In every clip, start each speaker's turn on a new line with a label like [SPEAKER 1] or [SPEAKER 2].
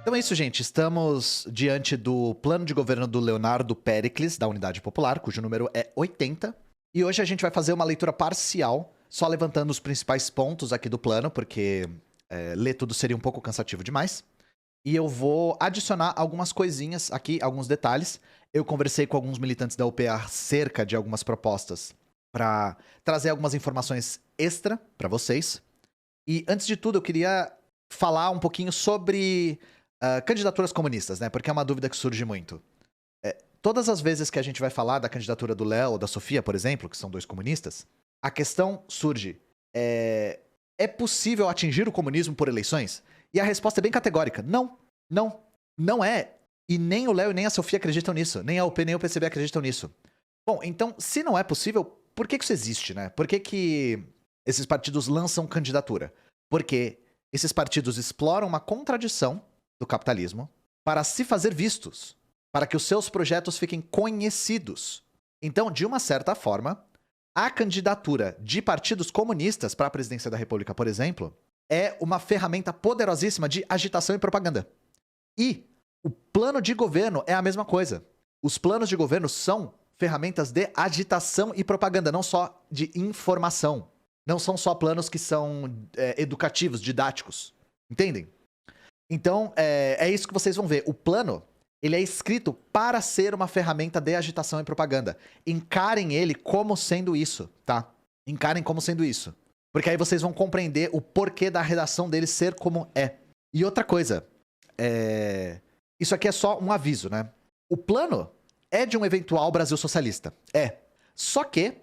[SPEAKER 1] Então é isso, gente. Estamos diante do plano de governo do Leonardo Péricles, da Unidade Popular, cujo número é 80. E hoje a gente vai fazer uma leitura parcial, só levantando os principais pontos aqui do plano, porque ler tudo seria um pouco cansativo demais. E eu vou adicionar algumas coisinhas aqui, alguns detalhes. Eu conversei com alguns militantes da UP acerca de algumas propostas para trazer algumas informações extra para vocês. E antes de tudo, eu queria falar um pouquinho sobre candidaturas comunistas, né? Porque é uma dúvida que surge muito. Todas as vezes que a gente vai falar da candidatura do Léo ou da Sofia, por exemplo, que são dois comunistas, a questão surge: é possível atingir o comunismo por eleições? E a resposta é bem categórica: não, não, não é. E nem o Léo e nem a Sofia acreditam nisso, nem a UP nem o PCB acreditam nisso. Bom, então, se não é possível, por que isso existe, né? Por que esses partidos lançam candidatura? Porque esses partidos exploram uma contradição do capitalismo para se fazer vistos, para que os seus projetos fiquem conhecidos. Então, de uma certa forma, a candidatura de partidos comunistas para a presidência da República, por exemplo, é uma ferramenta poderosíssima de agitação e propaganda. E o plano de governo é a mesma coisa. Os planos de governo são ferramentas de agitação e propaganda, não só de informação. Não são só planos que são educativos, didáticos. Entendem? Então, é isso que vocês vão ver. O plano, ele é escrito para ser uma ferramenta de agitação e propaganda. Encarem ele como sendo isso, tá? Encarem como sendo isso. Porque aí vocês vão compreender o porquê da redação dele ser como é. E outra coisa, isso aqui é só um aviso, né? O plano é de um eventual Brasil socialista. Só que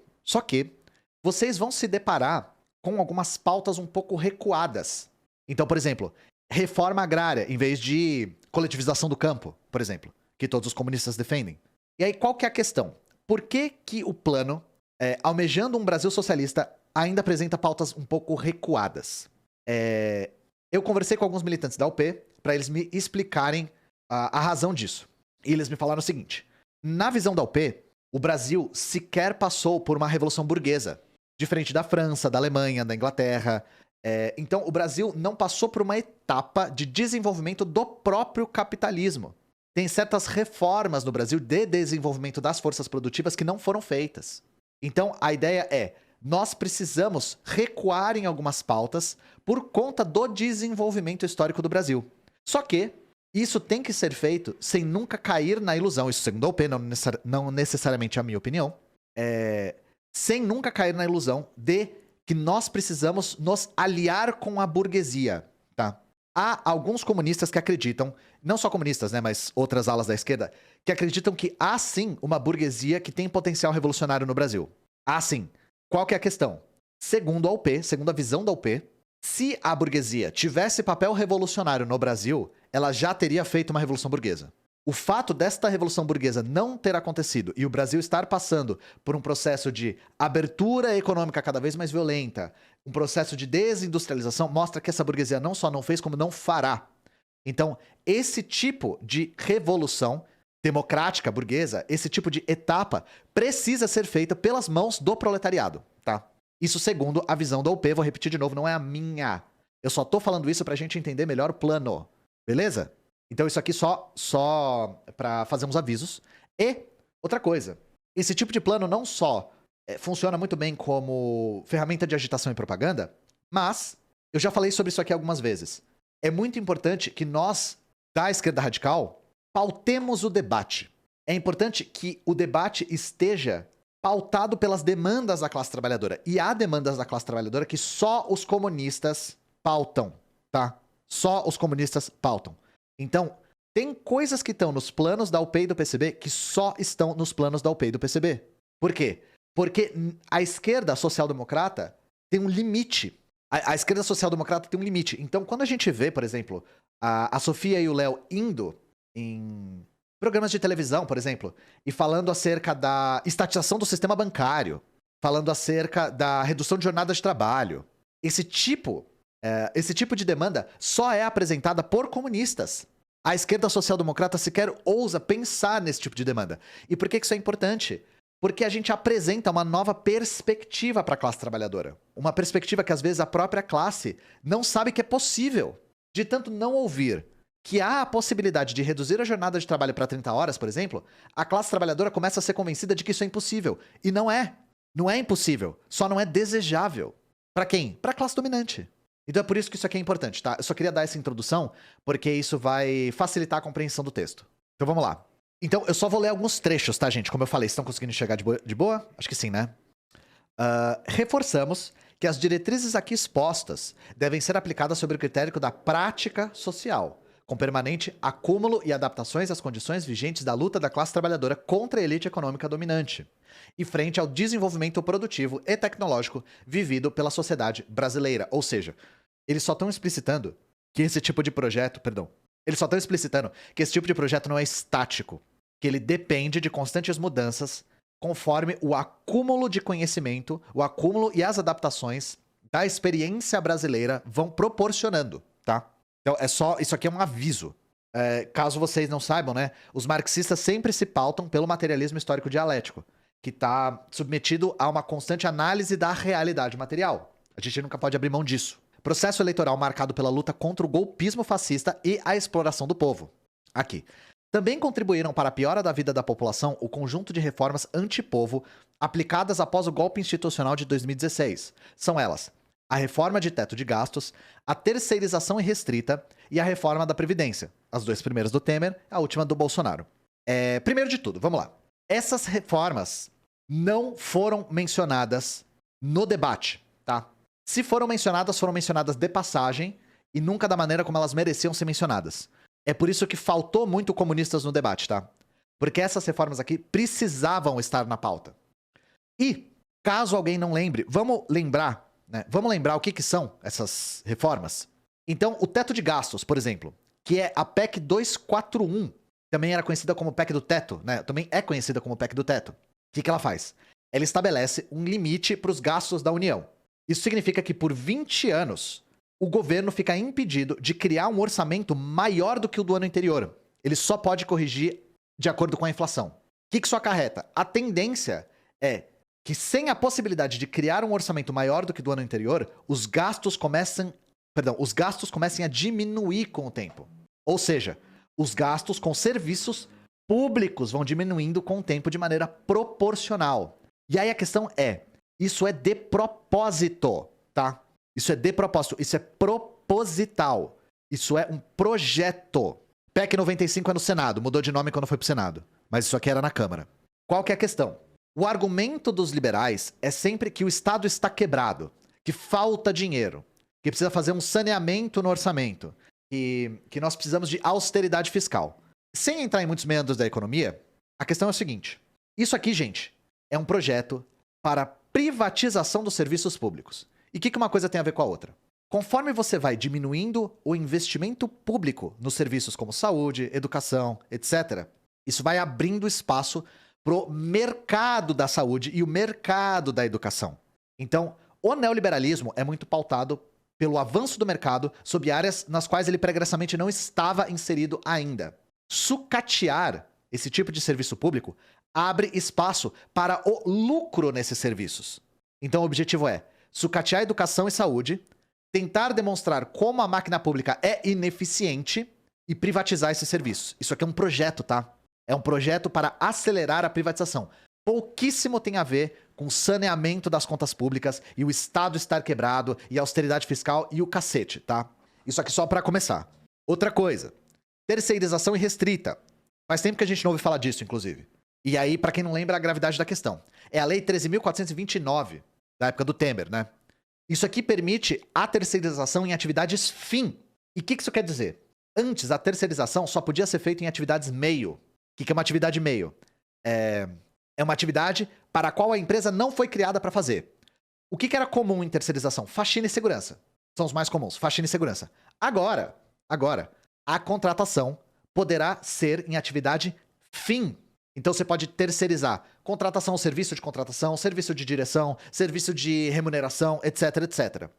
[SPEAKER 1] vocês vão se deparar com algumas pautas um pouco recuadas. Então, por exemplo, reforma agrária em vez de coletivização do campo, por exemplo, que todos os comunistas defendem. E aí, qual que é a questão? Por que o plano, almejando um Brasil socialista, ainda apresenta pautas um pouco recuadas? Eu conversei com alguns militantes da UP para eles me explicarem a razão disso. E eles me falaram o seguinte: na visão da UP, o Brasil sequer passou por uma revolução burguesa, diferente da França, da Alemanha, da Inglaterra. Então, o Brasil não passou por uma etapa de desenvolvimento do próprio capitalismo. Tem certas reformas no Brasil de desenvolvimento das forças produtivas que não foram feitas. Então, a ideia é: nós precisamos recuar em algumas pautas por conta do desenvolvimento histórico do Brasil. Só que isso tem que ser feito sem nunca cair na ilusão, isso segundo a UP, não necessariamente a minha opinião, sem nunca cair na ilusão de que nós precisamos nos aliar com a burguesia, tá? Há alguns comunistas que acreditam, não só comunistas, né, mas outras alas da esquerda, que acreditam que há sim uma burguesia que tem potencial revolucionário no Brasil. Há sim. Qual que é a questão? Segundo a UP, segundo a visão da UP, se a burguesia tivesse papel revolucionário no Brasil, ela já teria feito uma revolução burguesa. O fato desta revolução burguesa não ter acontecido e o Brasil estar passando por um processo de abertura econômica cada vez mais violenta, um processo de desindustrialização, mostra que essa burguesia não só não fez, como não fará. Então, esse tipo de revolução democrática burguesa, esse tipo de etapa, precisa ser feita pelas mãos do proletariado, tá? Isso segundo a visão da UP, vou repetir de novo, não é a minha. Eu só tô falando isso pra gente entender melhor o plano, beleza? Então isso aqui só pra fazer uns avisos. E outra coisa, esse tipo de plano não só funciona muito bem como ferramenta de agitação e propaganda, mas eu já falei sobre isso aqui algumas vezes. É muito importante que nós, da esquerda radical, pautemos o debate. É importante que o debate esteja pautado pelas demandas da classe trabalhadora. E há demandas da classe trabalhadora que só os comunistas pautam, tá? Só os comunistas pautam. Então, tem coisas que estão nos planos da UP e do PCB que só estão nos planos da UP e do PCB. Por quê? Porque a esquerda social-democrata tem um limite. A esquerda social-democrata tem um limite. Então, quando a gente vê, por exemplo, a Sofia e o Léo indo em programas de televisão, por exemplo, e falando acerca da estatização do sistema bancário, falando acerca da redução de jornada de trabalho, esse tipo de demanda só é apresentada por comunistas. A esquerda social-democrata sequer ousa pensar nesse tipo de demanda. E por que isso é importante? Porque a gente apresenta uma nova perspectiva para a classe trabalhadora. Uma perspectiva que às vezes a própria classe não sabe que é possível. De tanto não ouvir que há a possibilidade de reduzir a jornada de trabalho para 30 horas, por exemplo, a classe trabalhadora começa a ser convencida de que isso é impossível. E não é. Não é impossível. Só não é desejável. Para quem? Para a classe dominante. Então é por isso que isso aqui é importante, tá? Eu só queria dar essa introdução, porque isso vai facilitar a compreensão do texto. Então vamos lá. Então eu só vou ler alguns trechos, tá, gente? Como eu falei, vocês estão conseguindo enxergar de boa? Acho que sim, né? Reforçamos que as diretrizes aqui expostas devem ser aplicadas sob o critério da prática social, com permanente acúmulo e adaptações às condições vigentes da luta da classe trabalhadora contra a elite econômica dominante, e frente ao desenvolvimento produtivo e tecnológico vivido pela sociedade brasileira. Ou seja, eles só estão explicitando que esse tipo de projeto, eles só estão explicitando que esse tipo de projeto não é estático, que ele depende de constantes mudanças conforme o acúmulo de conhecimento, o acúmulo e as adaptações da experiência brasileira vão proporcionando, tá? Então, isso aqui é um aviso. Caso vocês não saibam, né? Os marxistas sempre se pautam pelo materialismo histórico dialético, que está submetido a uma constante análise da realidade material. A gente nunca pode abrir mão disso. Processo eleitoral marcado pela luta contra o golpismo fascista e a exploração do povo. Aqui. Também contribuíram para a piora da vida da população o conjunto de reformas antipovo aplicadas após o golpe institucional de 2016. São elas: a reforma de teto de gastos, a terceirização irrestrita e a reforma da Previdência. As duas primeiras do Temer, a última do Bolsonaro. Primeiro de tudo, vamos lá. Essas reformas não foram mencionadas no debate, tá? Se foram mencionadas de passagem e nunca da maneira como elas mereciam ser mencionadas. É por isso que faltou muito comunistas no debate, tá? Porque essas reformas aqui precisavam estar na pauta. E, caso alguém não lembre, vamos lembrar, né? Vamos lembrar o que são essas reformas? Então, o teto de gastos, por exemplo, que é a PEC 241, também era conhecida como PEC do teto, né? Também é conhecida como PEC do teto. O que ela faz? Ela estabelece um limite para os gastos da União. Isso significa que por 20 anos o governo fica impedido de criar um orçamento maior do que o do ano anterior. Ele só pode corrigir de acordo com a inflação. O que isso acarreta? A tendência é que, sem a possibilidade de criar um orçamento maior do que o do ano anterior, os gastos comecem a diminuir com o tempo. Ou seja, os gastos com serviços públicos vão diminuindo com o tempo de maneira proporcional. E aí a questão é, isso é de propósito, tá? Isso é de propósito, isso é proposital. Isso é um projeto. PEC 95 é no Senado, mudou de nome quando foi pro Senado. Mas isso aqui era na Câmara. Qual que é a questão? O argumento dos liberais é sempre que o Estado está quebrado, que falta dinheiro, que precisa fazer um saneamento no orçamento, que nós precisamos de austeridade fiscal. Sem entrar em muitos meandros da economia, a questão é o seguinte. Isso aqui, gente, é um projeto para privatização dos serviços públicos. E o que uma coisa tem a ver com a outra? Conforme você vai diminuindo o investimento público nos serviços como saúde, educação, etc., isso vai abrindo espaço pro mercado da saúde e o mercado da educação. Então, o neoliberalismo é muito pautado pelo avanço do mercado sobre áreas nas quais ele pregressamente não estava inserido ainda. Sucatear esse tipo de serviço público abre espaço para o lucro nesses serviços. Então, o objetivo é sucatear educação e saúde, tentar demonstrar como a máquina pública é ineficiente e privatizar esses serviços. Isso aqui é um projeto, tá? É um projeto para acelerar a privatização. Pouquíssimo tem a ver com saneamento das contas públicas e o Estado estar quebrado e a austeridade fiscal e o cacete, tá? Isso aqui só para começar. Outra coisa, terceirização irrestrita. Faz tempo que a gente não ouve falar disso, inclusive. E aí, para quem não lembra, a gravidade da questão. É a Lei 13.429, da época do Temer, né? Isso aqui permite a terceirização em atividades fim. E o que isso quer dizer? Antes, a terceirização só podia ser feita em atividades meio. O que é uma atividade meio? É uma atividade para a qual a empresa não foi criada para fazer. O que era comum em terceirização? Faxina e segurança. São os mais comuns, faxina e segurança. Agora, a contratação poderá ser em atividade fim. Então você pode terceirizar contratação, serviço de contratação, serviço de direção, serviço de remuneração, etc, etc.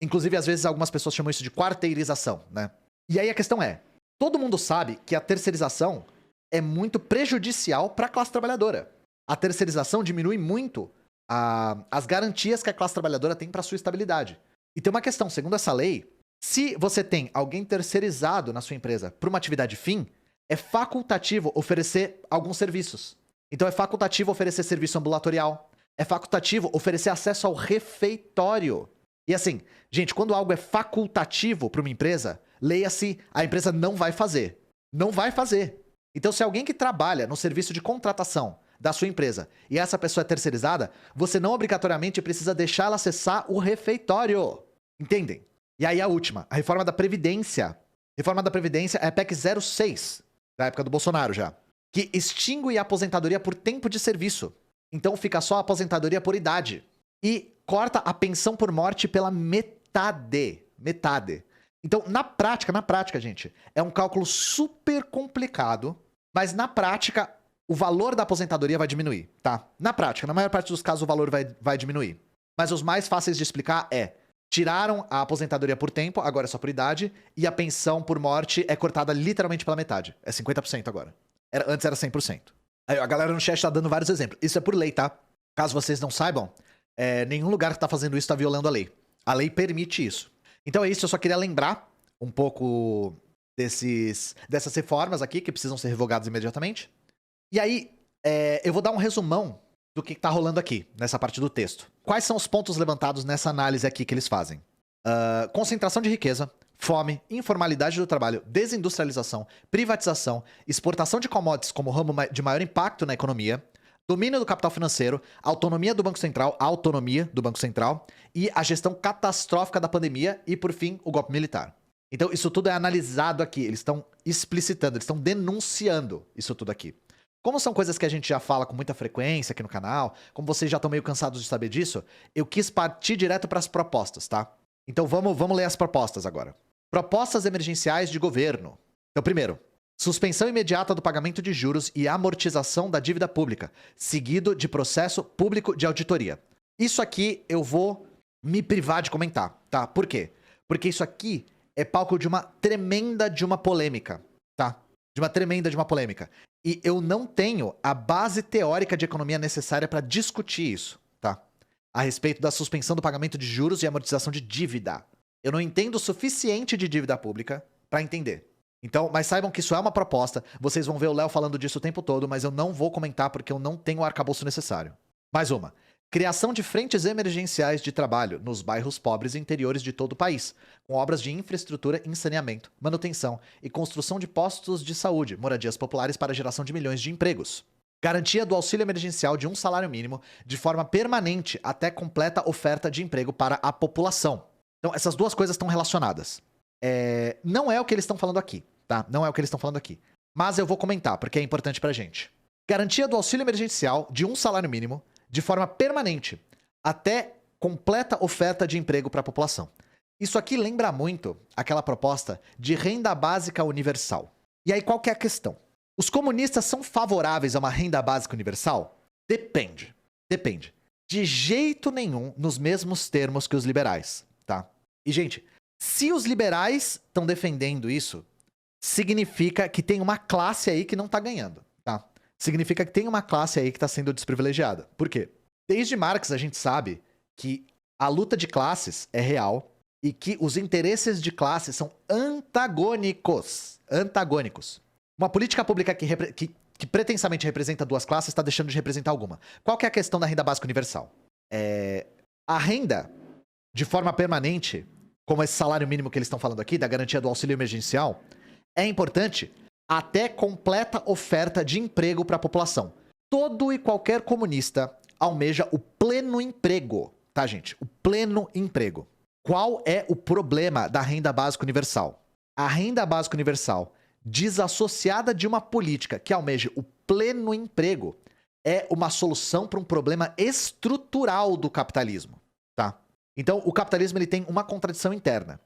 [SPEAKER 1] Inclusive, às vezes, algumas pessoas chamam isso de quarteirização, né? E aí a questão é, todo mundo sabe que a terceirização é muito prejudicial para a classe trabalhadora. A terceirização diminui muito as garantias que a classe trabalhadora tem para sua estabilidade. E tem uma questão, segundo essa lei, Se você tem alguém terceirizado na sua empresa para uma atividade fim, é facultativo oferecer alguns serviços. Então é facultativo oferecer serviço ambulatorial, é facultativo oferecer acesso ao refeitório. E assim, gente, quando algo é facultativo para uma empresa, leia-se, a empresa não vai fazer. Não vai fazer. Então, se alguém que trabalha no serviço de contratação da sua empresa e essa pessoa é terceirizada, você não obrigatoriamente precisa deixar ela acessar o refeitório. Entendem? E aí a última, a reforma da Previdência. Reforma da Previdência é a PEC 06, da época do Bolsonaro já, que extingue a aposentadoria por tempo de serviço. Então fica só a aposentadoria por idade. E corta a pensão por morte pela metade. Metade. Então, na prática, gente, é um cálculo super complicado, mas na prática, o valor da aposentadoria vai diminuir, tá? Na prática, na maior parte dos casos, o valor vai diminuir. Mas os mais fáceis de explicar é: tiraram a aposentadoria por tempo, agora é só por idade, e a pensão por morte é cortada literalmente pela metade. É 50% agora. Antes era 100%. Aí, a galera no chat tá dando vários exemplos. Isso é por lei, tá? Caso vocês não saibam, nenhum lugar que tá fazendo isso tá violando a lei. A lei permite isso. Então é isso, eu só queria lembrar um pouco dessas reformas aqui, que precisam ser revogadas imediatamente. E aí, eu vou dar um resumão do que tá rolando aqui, nessa parte do texto. Quais são os pontos levantados nessa análise aqui que eles fazem? Concentração de riqueza, fome, informalidade do trabalho, desindustrialização, privatização, exportação de commodities como ramo de maior impacto na economia, domínio do capital financeiro, autonomia do Banco Central e a gestão catastrófica da pandemia e, por fim, o golpe militar. Então, isso tudo é analisado aqui. Eles estão explicitando, eles estão denunciando isso tudo aqui. Como são coisas que a gente já fala com muita frequência aqui no canal, como vocês já estão meio cansados de saber disso, eu quis partir direto para as propostas, tá? Então, vamos ler as propostas agora. Propostas emergenciais de governo. Então, primeiro, suspensão imediata do pagamento de juros e amortização da dívida pública, seguido de processo público de auditoria. Isso aqui eu vou me privar de comentar, tá? Por quê? Porque isso aqui é palco de uma tremenda de uma polêmica, tá? De uma tremenda de uma polêmica. E eu não tenho a base teórica de economia necessária para discutir isso, tá? A respeito da suspensão do pagamento de juros e amortização de dívida. Eu não entendo o suficiente de dívida pública para entender. Então, mas saibam que isso é uma proposta. Vocês vão ver o Léo falando disso o tempo todo, mas eu não vou comentar porque eu não tenho o arcabouço necessário. Mais uma. Criação de frentes emergenciais de trabalho nos bairros pobres e interiores de todo o país, com obras de infraestrutura em saneamento, manutenção e construção de postos de saúde, moradias populares para a geração de milhões de empregos. Garantia do auxílio emergencial de um salário mínimo de forma permanente até completa oferta de emprego para a população. Então, essas duas coisas estão relacionadas. Não é o que eles estão falando aqui, tá? Não é o que eles estão falando aqui. Mas eu vou comentar, porque é importante pra gente. Garantia do auxílio emergencial de um salário mínimo de forma permanente até completa oferta de emprego para a população. Isso aqui lembra muito aquela proposta de renda básica universal. E aí, qual que é a questão? Os comunistas são favoráveis a uma renda básica universal? Depende. Depende. De jeito nenhum nos mesmos termos que os liberais, tá? E, gente, se os liberais estão defendendo isso, significa que tem uma classe aí que não tá ganhando, tá? Significa que tem uma classe aí que tá sendo desprivilegiada. Por quê? Desde Marx a gente sabe que a luta de classes é real e que os interesses de classe são antagônicos. Antagônicos. Uma política pública que pretensamente representa duas classes está deixando de representar alguma. Qual que é a questão da renda básica universal? A renda, de forma permanente, como esse salário mínimo que eles estão falando aqui, da garantia do auxílio emergencial, é importante até completa oferta de emprego para a população. Todo e qualquer comunista almeja o pleno emprego, tá, gente? O pleno emprego. Qual é o problema da renda básica universal? A renda básica universal, desassociada de uma política que almeja o pleno emprego, é uma solução para um problema estrutural do capitalismo, tá? Então, o capitalismo ele tem uma contradição interna.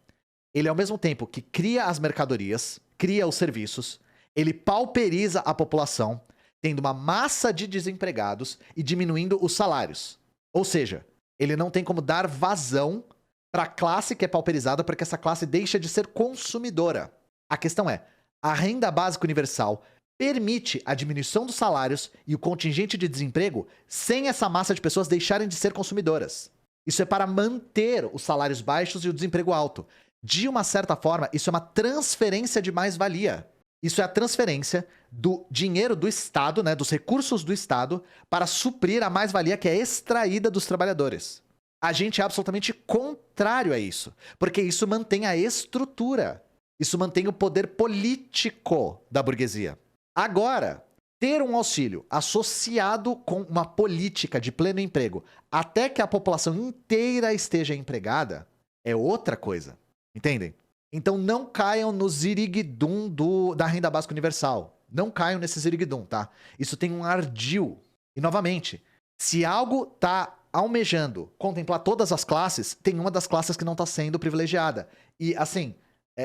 [SPEAKER 1] Ele, ao mesmo tempo que cria as mercadorias, cria os serviços, ele pauperiza a população, tendo uma massa de desempregados e diminuindo os salários. Ou seja, ele não tem como dar vazão para a classe que é pauperizada, porque essa classe deixa de ser consumidora. A questão é, a renda básica universal permite a diminuição dos salários e o contingente de desemprego sem essa massa de pessoas deixarem de ser consumidoras. Isso é para manter os salários baixos e o desemprego alto. de uma certa forma, isso é uma transferência de mais-valia. Isso é a transferência do dinheiro do Estado, né, dos recursos do Estado, para suprir a mais-valia que é extraída dos trabalhadores. A gente é absolutamente contrário a isso, porque isso mantém a estrutura, isso mantém o poder político da burguesia. Agora, ter um auxílio associado com uma política de pleno emprego até que a população inteira esteja empregada é outra coisa, entendem? Então não caiam no ziriguidum da renda básica universal. Não caiam nesse ziriguidum, tá? Isso tem um ardil. E novamente, se algo tá almejando contemplar todas as classes, tem uma das classes que não tá sendo privilegiada. E assim,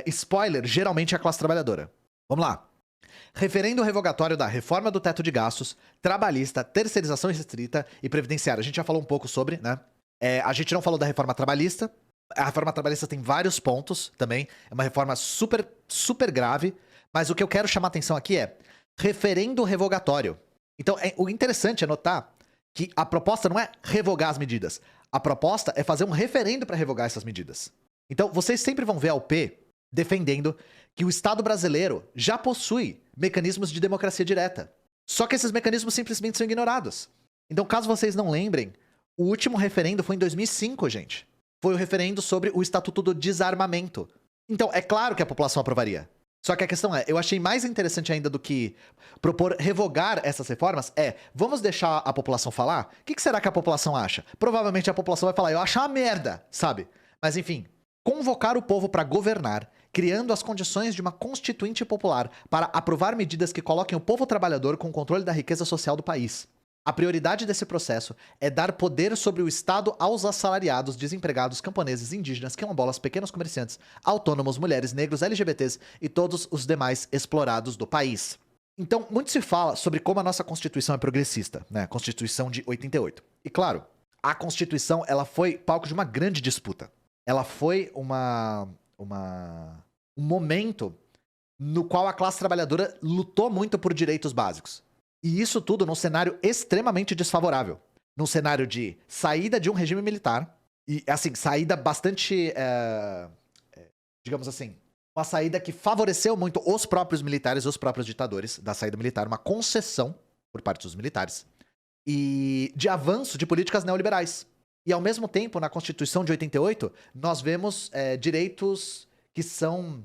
[SPEAKER 1] spoiler, geralmente é a classe trabalhadora. Vamos lá. Referendo revogatório da reforma do teto de gastos, trabalhista, terceirização restrita e previdenciária. A gente já falou um pouco sobre, né? A gente não falou da reforma trabalhista. A reforma trabalhista tem vários pontos também. É uma reforma super, super grave. Mas o que eu quero chamar a atenção aqui é referendo revogatório. Então, o interessante é notar que a proposta não é revogar as medidas. A proposta é fazer um referendo para revogar essas medidas. Então, vocês sempre vão ver a UP defendendo que o Estado brasileiro já possui mecanismos de democracia direta. Só que esses mecanismos simplesmente são ignorados. Então, caso vocês não lembrem, o último referendo foi em 2005, gente. Foi o referendo sobre o Estatuto do Desarmamento. Então, é claro que a população aprovaria. Só que a questão é, eu achei mais interessante ainda do que propor revogar essas reformas vamos deixar a população falar? O que será que a população acha? Provavelmente a população vai falar, eu acho uma merda, sabe? Mas enfim, convocar o povo para governar, criando as condições de uma constituinte popular para aprovar medidas que coloquem o povo trabalhador com o controle da riqueza social do país. A prioridade desse processo é dar poder sobre o Estado aos assalariados, desempregados, camponeses, indígenas, quilombolas, pequenos comerciantes, autônomos, mulheres, negros, LGBTs e todos os demais explorados do país. Então, muito se fala sobre como a nossa Constituição é progressista, né? A Constituição de 88. E claro, a Constituição ela foi palco de uma grande disputa. Ela foi um momento no qual a classe trabalhadora lutou muito por direitos básicos. E isso tudo num cenário extremamente desfavorável. Num cenário de saída de um regime militar. E, assim, saída bastante... digamos assim, uma saída que favoreceu muito os próprios militares, os próprios ditadores da saída militar. Uma concessão por parte dos militares. E de avanço de políticas neoliberais. E, ao mesmo tempo, na Constituição de 88, nós vemos direitos que são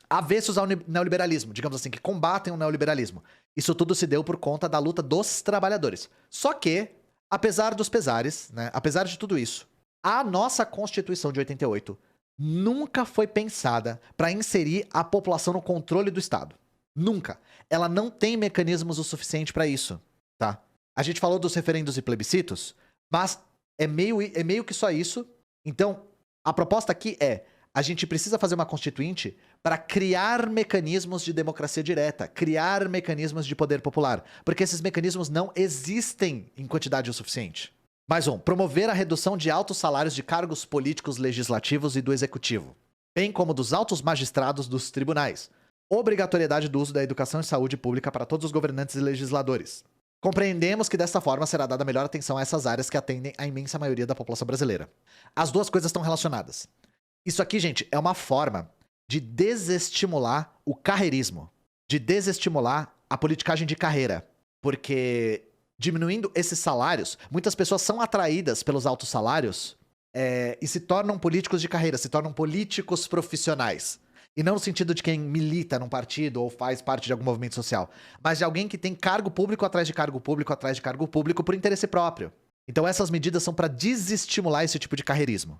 [SPEAKER 1] avessos ao neoliberalismo, digamos assim, que combatem o neoliberalismo. Isso tudo se deu por conta da luta dos trabalhadores. Só que, apesar dos pesares, né, apesar de tudo isso, a nossa Constituição de 88 nunca foi pensada para inserir a população no controle do Estado. Nunca. Ela não tem mecanismos o suficiente para isso, tá? A gente falou dos referendos e plebiscitos, mas é meio que só isso. Então, a proposta aqui é a gente precisa fazer uma constituinte para criar mecanismos de democracia direta, criar mecanismos de poder popular, porque esses mecanismos não existem em quantidade o suficiente. Mais um, promover a redução de altos salários de cargos políticos legislativos e do executivo, bem como dos altos magistrados dos tribunais. Obrigatoriedade do uso da educação e saúde pública para todos os governantes e legisladores. Compreendemos que desta forma será dada melhor atenção a essas áreas que atendem a imensa maioria da população brasileira. As duas coisas estão relacionadas. Isso aqui, gente, é uma forma de desestimular o carreirismo, de desestimular a politicagem de carreira, porque diminuindo esses salários, muitas pessoas são atraídas pelos altos salários e se tornam políticos de carreira, se tornam políticos profissionais. E não no sentido de quem milita num partido ou faz parte de algum movimento social, mas de alguém que tem cargo público atrás de cargo público atrás de cargo público por interesse próprio. Então essas medidas são para desestimular esse tipo de carreirismo.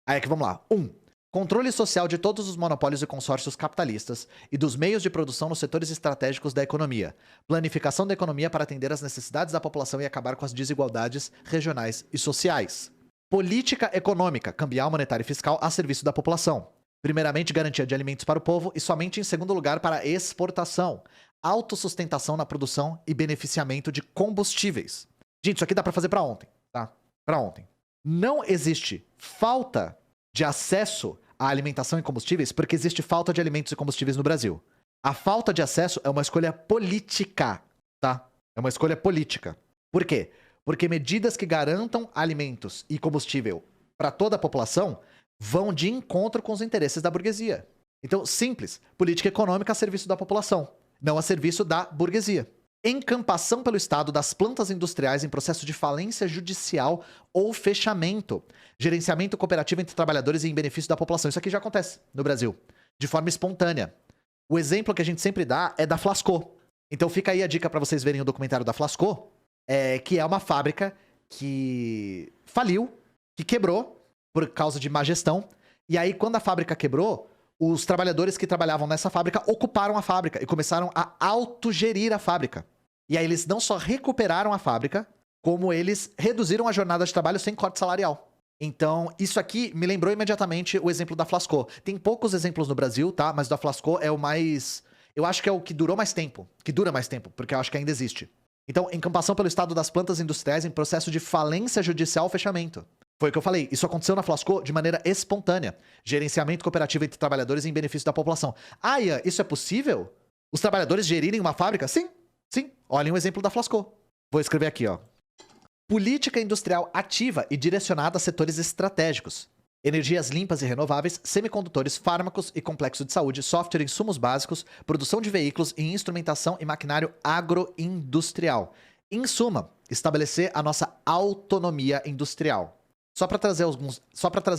[SPEAKER 1] Aí aqui vamos lá. 1. Controle social de todos os monopólios e consórcios capitalistas e dos meios de produção nos setores estratégicos da economia. Planificação da economia para atender às necessidades da população e acabar com as desigualdades regionais e sociais. Política econômica, cambial, monetária e fiscal a serviço da população. Primeiramente, garantia de alimentos para o povo e somente em segundo lugar para a exportação. Autossustentação na produção e beneficiamento de combustíveis. Gente, isso aqui dá para fazer para ontem, tá? Para ontem. Não existe falta de acesso à alimentação e combustíveis porque existe falta de alimentos e combustíveis no Brasil. A falta de acesso é uma escolha política, tá? É uma escolha política. Por quê? Porque medidas que garantam alimentos e combustível para toda a população vão de encontro com os interesses da burguesia. Então, simples, política econômica a serviço da população, não a serviço da burguesia. Encampação pelo Estado das plantas industriais em processo de falência judicial ou fechamento. Gerenciamento cooperativo entre trabalhadores e em benefício da população. Isso aqui já acontece no Brasil, de forma espontânea. O exemplo que a gente sempre dá é da Flasco. Então fica aí a dica para vocês verem o documentário da Flasco, que é uma fábrica que faliu, que quebrou por causa de má gestão. E aí, quando a fábrica quebrou, os trabalhadores que trabalhavam nessa fábrica ocuparam a fábrica e começaram a autogerir a fábrica. E aí eles não só recuperaram a fábrica, como eles reduziram a jornada de trabalho sem corte salarial. Então, isso aqui me lembrou imediatamente o exemplo da Flasco. Tem poucos exemplos no Brasil, tá? Mas o da Flasco é o mais... Eu acho que é o que durou mais tempo. Que dura mais tempo, porque eu acho que ainda existe. Então, encampação pelo Estado das plantas industriais em processo de falência judicial ou fechamento. Foi o que eu falei. Isso aconteceu na Flasco de maneira espontânea. Gerenciamento cooperativo entre trabalhadores em benefício da população. Ah, Ian, isso é possível? Os trabalhadores gerirem uma fábrica? Sim. Sim. Olhem o exemplo da Flasco. Vou escrever aqui, ó. Política industrial ativa e direcionada a setores estratégicos. Energias limpas e renováveis, semicondutores, fármacos e complexo de saúde, software e insumos básicos, produção de veículos e instrumentação e maquinário agroindustrial. Em suma, estabelecer a nossa autonomia industrial. Só para trazer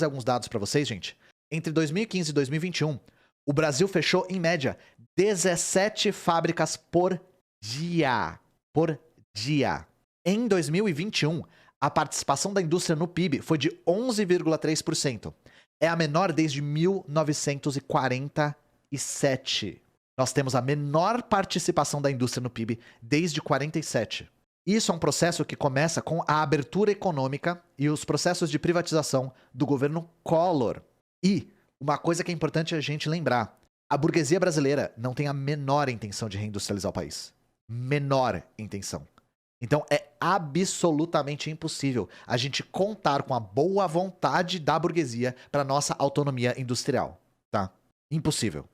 [SPEAKER 1] alguns dados para vocês, gente. Entre 2015 e 2021, o Brasil fechou, em média, 17 fábricas por dia. Por dia. Em 2021, a participação da indústria no PIB foi de 11,3%. É a menor desde 1947. Nós temos a menor participação da indústria no PIB desde 47. Isso é um processo que começa com a abertura econômica e os processos de privatização do governo Collor. E uma coisa que é importante a gente lembrar, a burguesia brasileira não tem a menor intenção de reindustrializar o país. Menor intenção. Então é absolutamente impossível a gente contar com a boa vontade da burguesia para nossa autonomia industrial, tá? Impossível.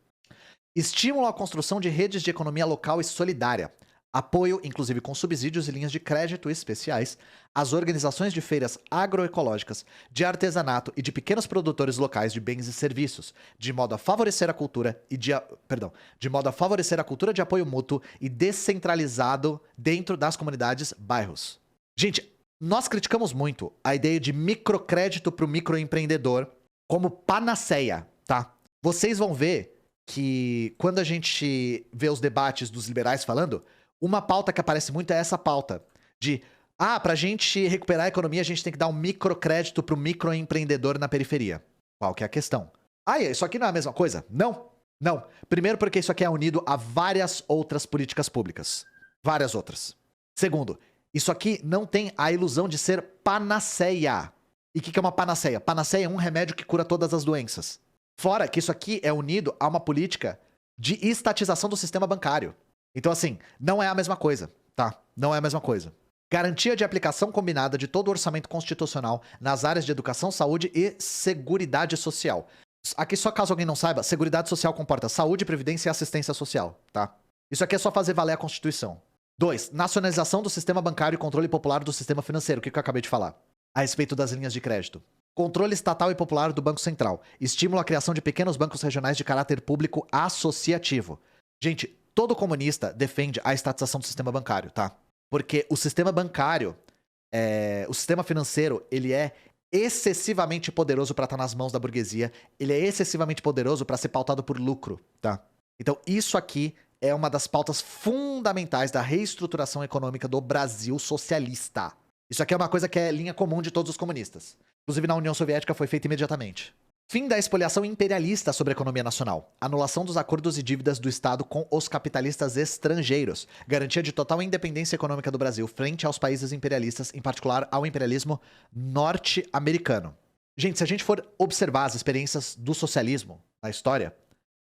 [SPEAKER 1] Estímulo à construção de redes de economia local e solidária. Apoio, inclusive com subsídios e linhas de crédito especiais, às organizações de feiras agroecológicas, de artesanato e de pequenos produtores locais de bens e serviços, de modo a favorecer a cultura de modo a favorecer a cultura de apoio mútuo e descentralizado dentro das comunidades, bairros. Gente, nós criticamos muito a ideia de microcrédito para o microempreendedor como panaceia, tá? Vocês vão ver que quando a gente vê os debates dos liberais falando, uma pauta que aparece muito é essa pauta de, pra gente recuperar a economia, a gente tem que dar um microcrédito pro microempreendedor na periferia. Qual que é a questão? Isso aqui não é a mesma coisa? Não. Não. Primeiro porque isso aqui é unido a várias outras políticas públicas. Várias outras. Segundo, isso aqui não tem a ilusão de ser panaceia. E o que é uma panaceia? Panaceia é um remédio que cura todas as doenças. Fora que isso aqui é unido a uma política de estatização do sistema bancário. Então, assim, não é a mesma coisa, tá? Não é a mesma coisa. Garantia de aplicação combinada de todo o orçamento constitucional nas áreas de educação, saúde e seguridade social. Aqui, só caso alguém não saiba, seguridade social comporta saúde, previdência e assistência social, tá? Isso aqui é só fazer valer a Constituição. 2. Nacionalização do sistema bancário e controle popular do sistema financeiro, o que eu acabei de falar, a respeito das linhas de crédito. Controle estatal e popular do Banco Central. Estímulo à criação de pequenos bancos regionais de caráter público associativo. Gente, todo comunista defende a estatização do sistema bancário, tá? Porque o sistema bancário, o sistema financeiro, ele é excessivamente poderoso para estar nas mãos da burguesia. Ele é excessivamente poderoso para ser pautado por lucro, tá? Então, isso aqui é uma das pautas fundamentais da reestruturação econômica do Brasil socialista. Isso aqui é uma coisa que é linha comum de todos os comunistas. Inclusive, na União Soviética foi feito imediatamente. Fim da espoliação imperialista sobre a economia nacional. Anulação dos acordos e dívidas do Estado com os capitalistas estrangeiros. Garantia de total independência econômica do Brasil frente aos países imperialistas, em particular ao imperialismo norte-americano. Gente, se a gente for observar as experiências do socialismo na história,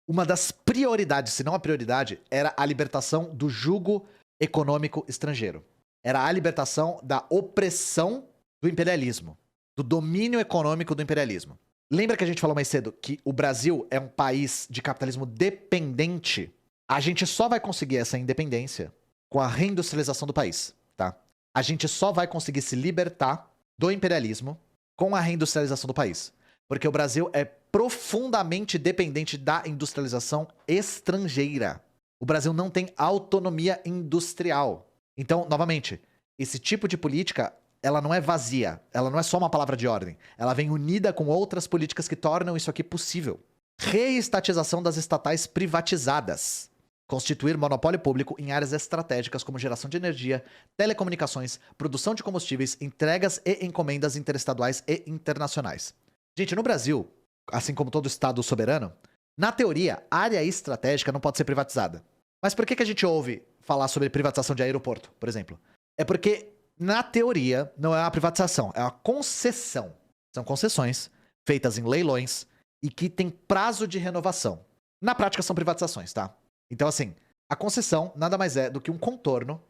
[SPEAKER 1] uma das prioridades, se não a prioridade, era a libertação do jugo econômico estrangeiro. Era a libertação da opressão do imperialismo, do domínio econômico do imperialismo. Lembra que a gente falou mais cedo que o Brasil é um país de capitalismo dependente? A gente só vai conseguir essa independência com a reindustrialização do país, tá? A gente só vai conseguir se libertar do imperialismo com a reindustrialização do país. Porque o Brasil é profundamente dependente da industrialização estrangeira. O Brasil não tem autonomia industrial. Então, novamente, esse tipo de política, ela não é vazia. Ela não é só uma palavra de ordem. Ela vem unida com outras políticas que tornam isso aqui possível. Reestatização das estatais privatizadas. Constituir monopólio público em áreas estratégicas como geração de energia, telecomunicações, produção de combustíveis, entregas e encomendas interestaduais e internacionais. Gente, no Brasil, assim como todo Estado soberano, na teoria, área estratégica não pode ser privatizada. Mas por que a gente ouve falar sobre privatização de aeroporto, por exemplo? É porque, na teoria, não é uma privatização, é uma concessão. São concessões feitas em leilões e que têm prazo de renovação. Na prática, são privatizações, tá? Então, assim, a concessão nada mais é do que um contorno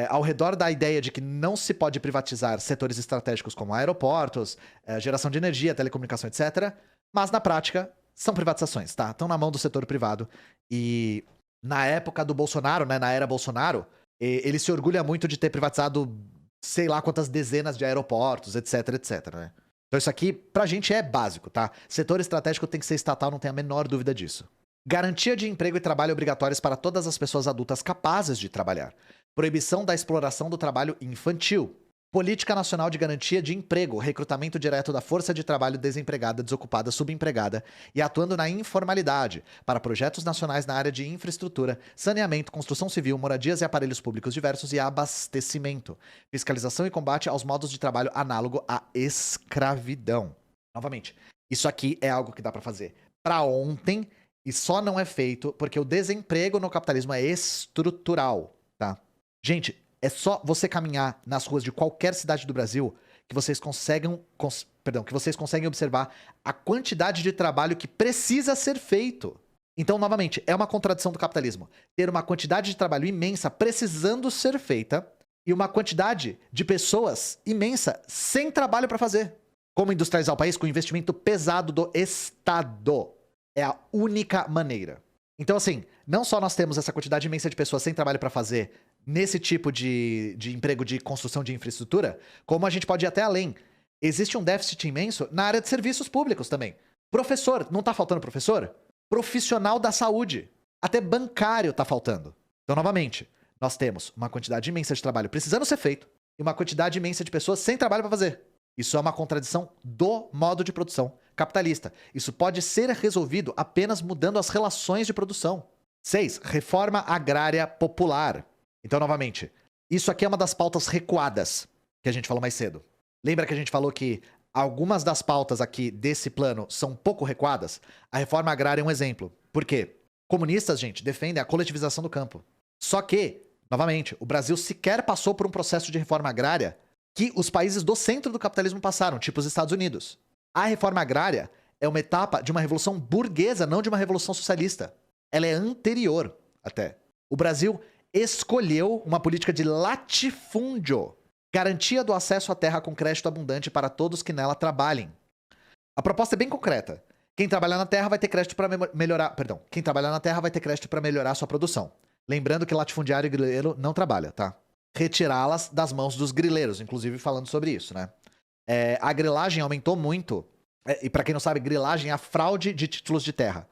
[SPEAKER 1] ao redor da ideia de que não se pode privatizar setores estratégicos como aeroportos, geração de energia, telecomunicação, etc. Mas, na prática, são privatizações, tá? Estão na mão do setor privado. E na época do Bolsonaro, né, na era Bolsonaro, ele se orgulha muito de ter privatizado sei lá quantas dezenas de aeroportos, etc, etc, né? Então isso aqui, pra gente, é básico, tá? Setor estratégico tem que ser estatal, não tem a menor dúvida disso. Garantia de emprego e trabalho obrigatórios para todas as pessoas adultas capazes de trabalhar. Proibição da exploração do trabalho infantil. Política Nacional de Garantia de Emprego, recrutamento direto da força de trabalho desempregada, desocupada, subempregada e atuando na informalidade, para projetos nacionais na área de infraestrutura, saneamento, construção civil, moradias e aparelhos públicos diversos e abastecimento. Fiscalização e combate aos modos de trabalho análogo à escravidão. Novamente, isso aqui é algo que dá para fazer para ontem e só não é feito porque o desemprego no capitalismo é estrutural, tá? Gente, é só você caminhar nas ruas de qualquer cidade do Brasil que vocês conseguem observar a quantidade de trabalho que precisa ser feito. Então, novamente, é uma contradição do capitalismo. Ter uma quantidade de trabalho imensa precisando ser feita e uma quantidade de pessoas imensa sem trabalho para fazer. Como industrializar o país com investimento pesado do Estado. É a única maneira. Então, assim, não só nós temos essa quantidade imensa de pessoas sem trabalho para fazer nesse tipo de emprego de construção de infraestrutura, como a gente pode ir até além. Existe um déficit imenso na área de serviços públicos também. Professor, não tá faltando professor? Profissional da saúde. Até bancário tá faltando. Então, novamente, nós temos uma quantidade imensa de trabalho precisando ser feito e uma quantidade imensa de pessoas sem trabalho para fazer. Isso é uma contradição do modo de produção capitalista. Isso pode ser resolvido apenas mudando as relações de produção. 6. Reforma agrária popular. Então, novamente, isso aqui é uma das pautas recuadas que a gente falou mais cedo. Lembra que a gente falou que algumas das pautas aqui desse plano são pouco recuadas? A reforma agrária é um exemplo. Por quê? Comunistas, gente, defendem a coletivização do campo. Só que, novamente, o Brasil sequer passou por um processo de reforma agrária que os países do centro do capitalismo passaram, tipo os Estados Unidos. A reforma agrária é uma etapa de uma revolução burguesa, não de uma revolução socialista. Ela é anterior, até. O Brasil escolheu uma política de latifúndio, garantia do acesso à terra com crédito abundante para todos que nela trabalhem. A proposta é bem concreta. Quem trabalhar na terra vai ter crédito para melhorar... Quem trabalhar na terra vai ter crédito para melhorar sua produção. Lembrando que latifundiário e grileiro não trabalha, tá? Retirá-las das mãos dos grileiros, inclusive falando sobre isso, né? A grilagem aumentou muito. E para quem não sabe, grilagem é a fraude de títulos de terra.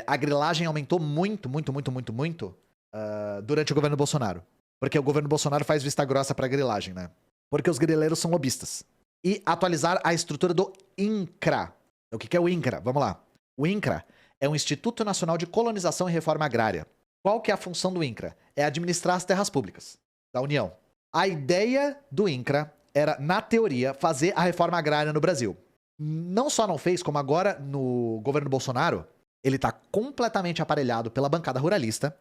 [SPEAKER 1] A grilagem aumentou muito durante o governo Bolsonaro. Porque o governo Bolsonaro faz vista grossa pra grilagem, né? Porque os grileiros são lobistas. E atualizar a estrutura do INCRA. O que é o INCRA? Vamos lá. O INCRA é um Instituto Nacional de Colonização e Reforma Agrária. Qual que é a função do INCRA? É administrar as terras públicas da União. A ideia do INCRA era, na teoria, fazer a reforma agrária no Brasil. Não só não fez, como agora no governo Bolsonaro, ele tá completamente aparelhado pela bancada ruralista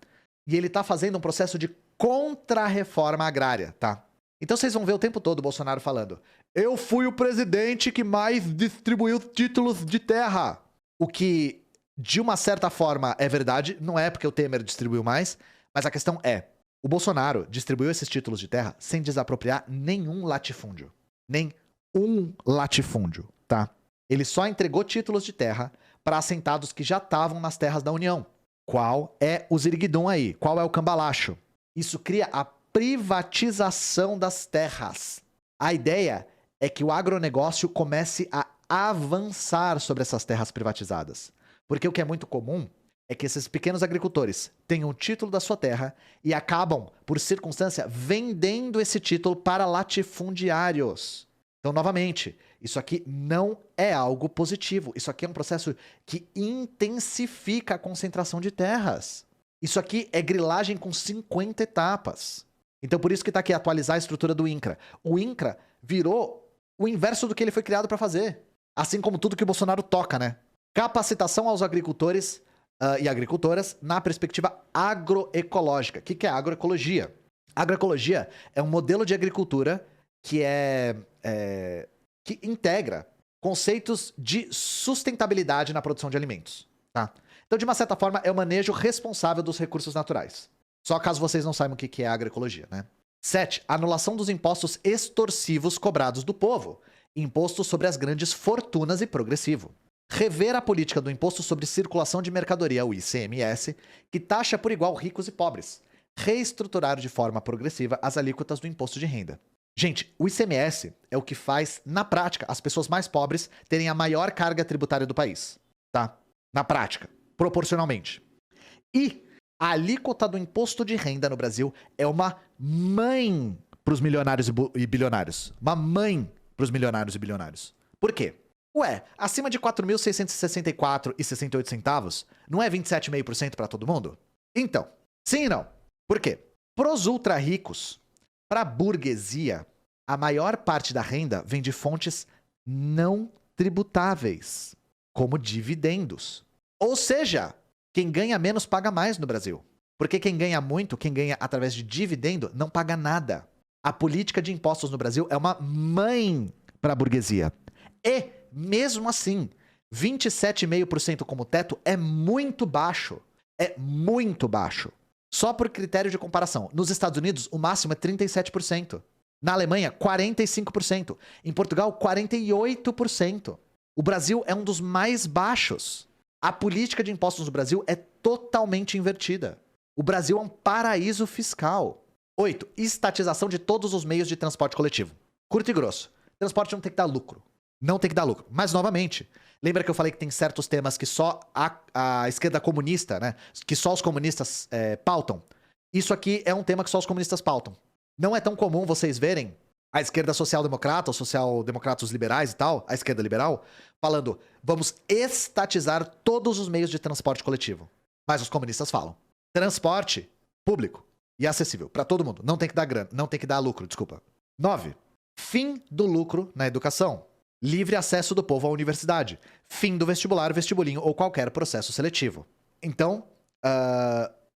[SPEAKER 1] e ele tá fazendo um processo de contra-reforma agrária, tá? Então vocês vão ver o tempo todo o Bolsonaro falando: eu fui o presidente que mais distribuiu títulos de terra. O que, de uma certa forma, é verdade. Não é porque o Temer distribuiu mais, mas a questão é: o Bolsonaro distribuiu esses títulos de terra sem desapropriar nenhum latifúndio. Nem um latifúndio, tá? Ele só entregou títulos de terra para assentados que já estavam nas terras da União. Qual é o ziriguidum aí? Qual é o cambalacho? Isso cria a privatização das terras. A ideia é que o agronegócio comece a avançar sobre essas terras privatizadas. Porque o que é muito comum é que esses pequenos agricultores tenham o título da sua terra e acabam, por circunstância, vendendo esse título para latifundiários. Então, novamente, isso aqui não é algo positivo. Isso aqui é um processo que intensifica a concentração de terras. Isso aqui é grilagem com 50 etapas. Então, por isso que está aqui atualizar a estrutura do INCRA. O INCRA virou o inverso do que ele foi criado para fazer. Assim como tudo que o Bolsonaro toca, né? Capacitação aos agricultores e agricultoras na perspectiva agroecológica. O que é agroecologia? Agroecologia é um modelo de agricultura que que integra conceitos de sustentabilidade na produção de alimentos. Tá? Então, de uma certa forma, é o manejo responsável dos recursos naturais. Só caso vocês não saibam o que é agroecologia, né? 7. Anulação dos impostos extorsivos cobrados do povo. Imposto sobre as grandes fortunas e progressivo. Rever a política do Imposto sobre Circulação de Mercadoria, o ICMS, que taxa por igual ricos e pobres. Reestruturar de forma progressiva as alíquotas do imposto de renda. Gente, o ICMS é o que faz, na prática, as pessoas mais pobres terem a maior carga tributária do país. Tá? Na prática, proporcionalmente. E a alíquota do imposto de renda no Brasil é uma mãe para os milionários e bilionários. Uma mãe para os milionários e bilionários. Por quê? Ué, acima de 4.664,68 centavos, não é 27,5% para todo mundo? Então, sim e não. Por quê? Pros ultra ricos, para a burguesia, a maior parte da renda vem de fontes não tributáveis, como dividendos. Ou seja, quem ganha menos paga mais no Brasil. Porque quem ganha muito, quem ganha através de dividendo, não paga nada. A política de impostos no Brasil é uma mãe para a burguesia. E, mesmo assim, 27,5% como teto é muito baixo. É muito baixo. Só por critério de comparação. Nos Estados Unidos, o máximo é 37%. Na Alemanha, 45%. Em Portugal, 48%. O Brasil é um dos mais baixos. A política de impostos no Brasil é totalmente invertida. O Brasil é um paraíso fiscal. 8. Estatização de todos os meios de transporte coletivo. Curto e grosso. Transporte não tem que dar lucro. Não tem que dar lucro. Mas, novamente, lembra que eu falei que tem certos temas que só a esquerda comunista, né? Que só os comunistas pautam? Isso aqui é um tema que só os comunistas pautam. Não é tão comum vocês verem a esquerda social-democrata, os social-democratas liberais e tal, a esquerda liberal, falando, vamos estatizar todos os meios de transporte coletivo. Mas os comunistas falam, transporte público e acessível para todo mundo. Não tem que dar grana, não tem que dar lucro, desculpa. 9. Fim do lucro na educação. Livre acesso do povo à universidade. Fim do vestibular, vestibulinho ou qualquer processo seletivo. Então,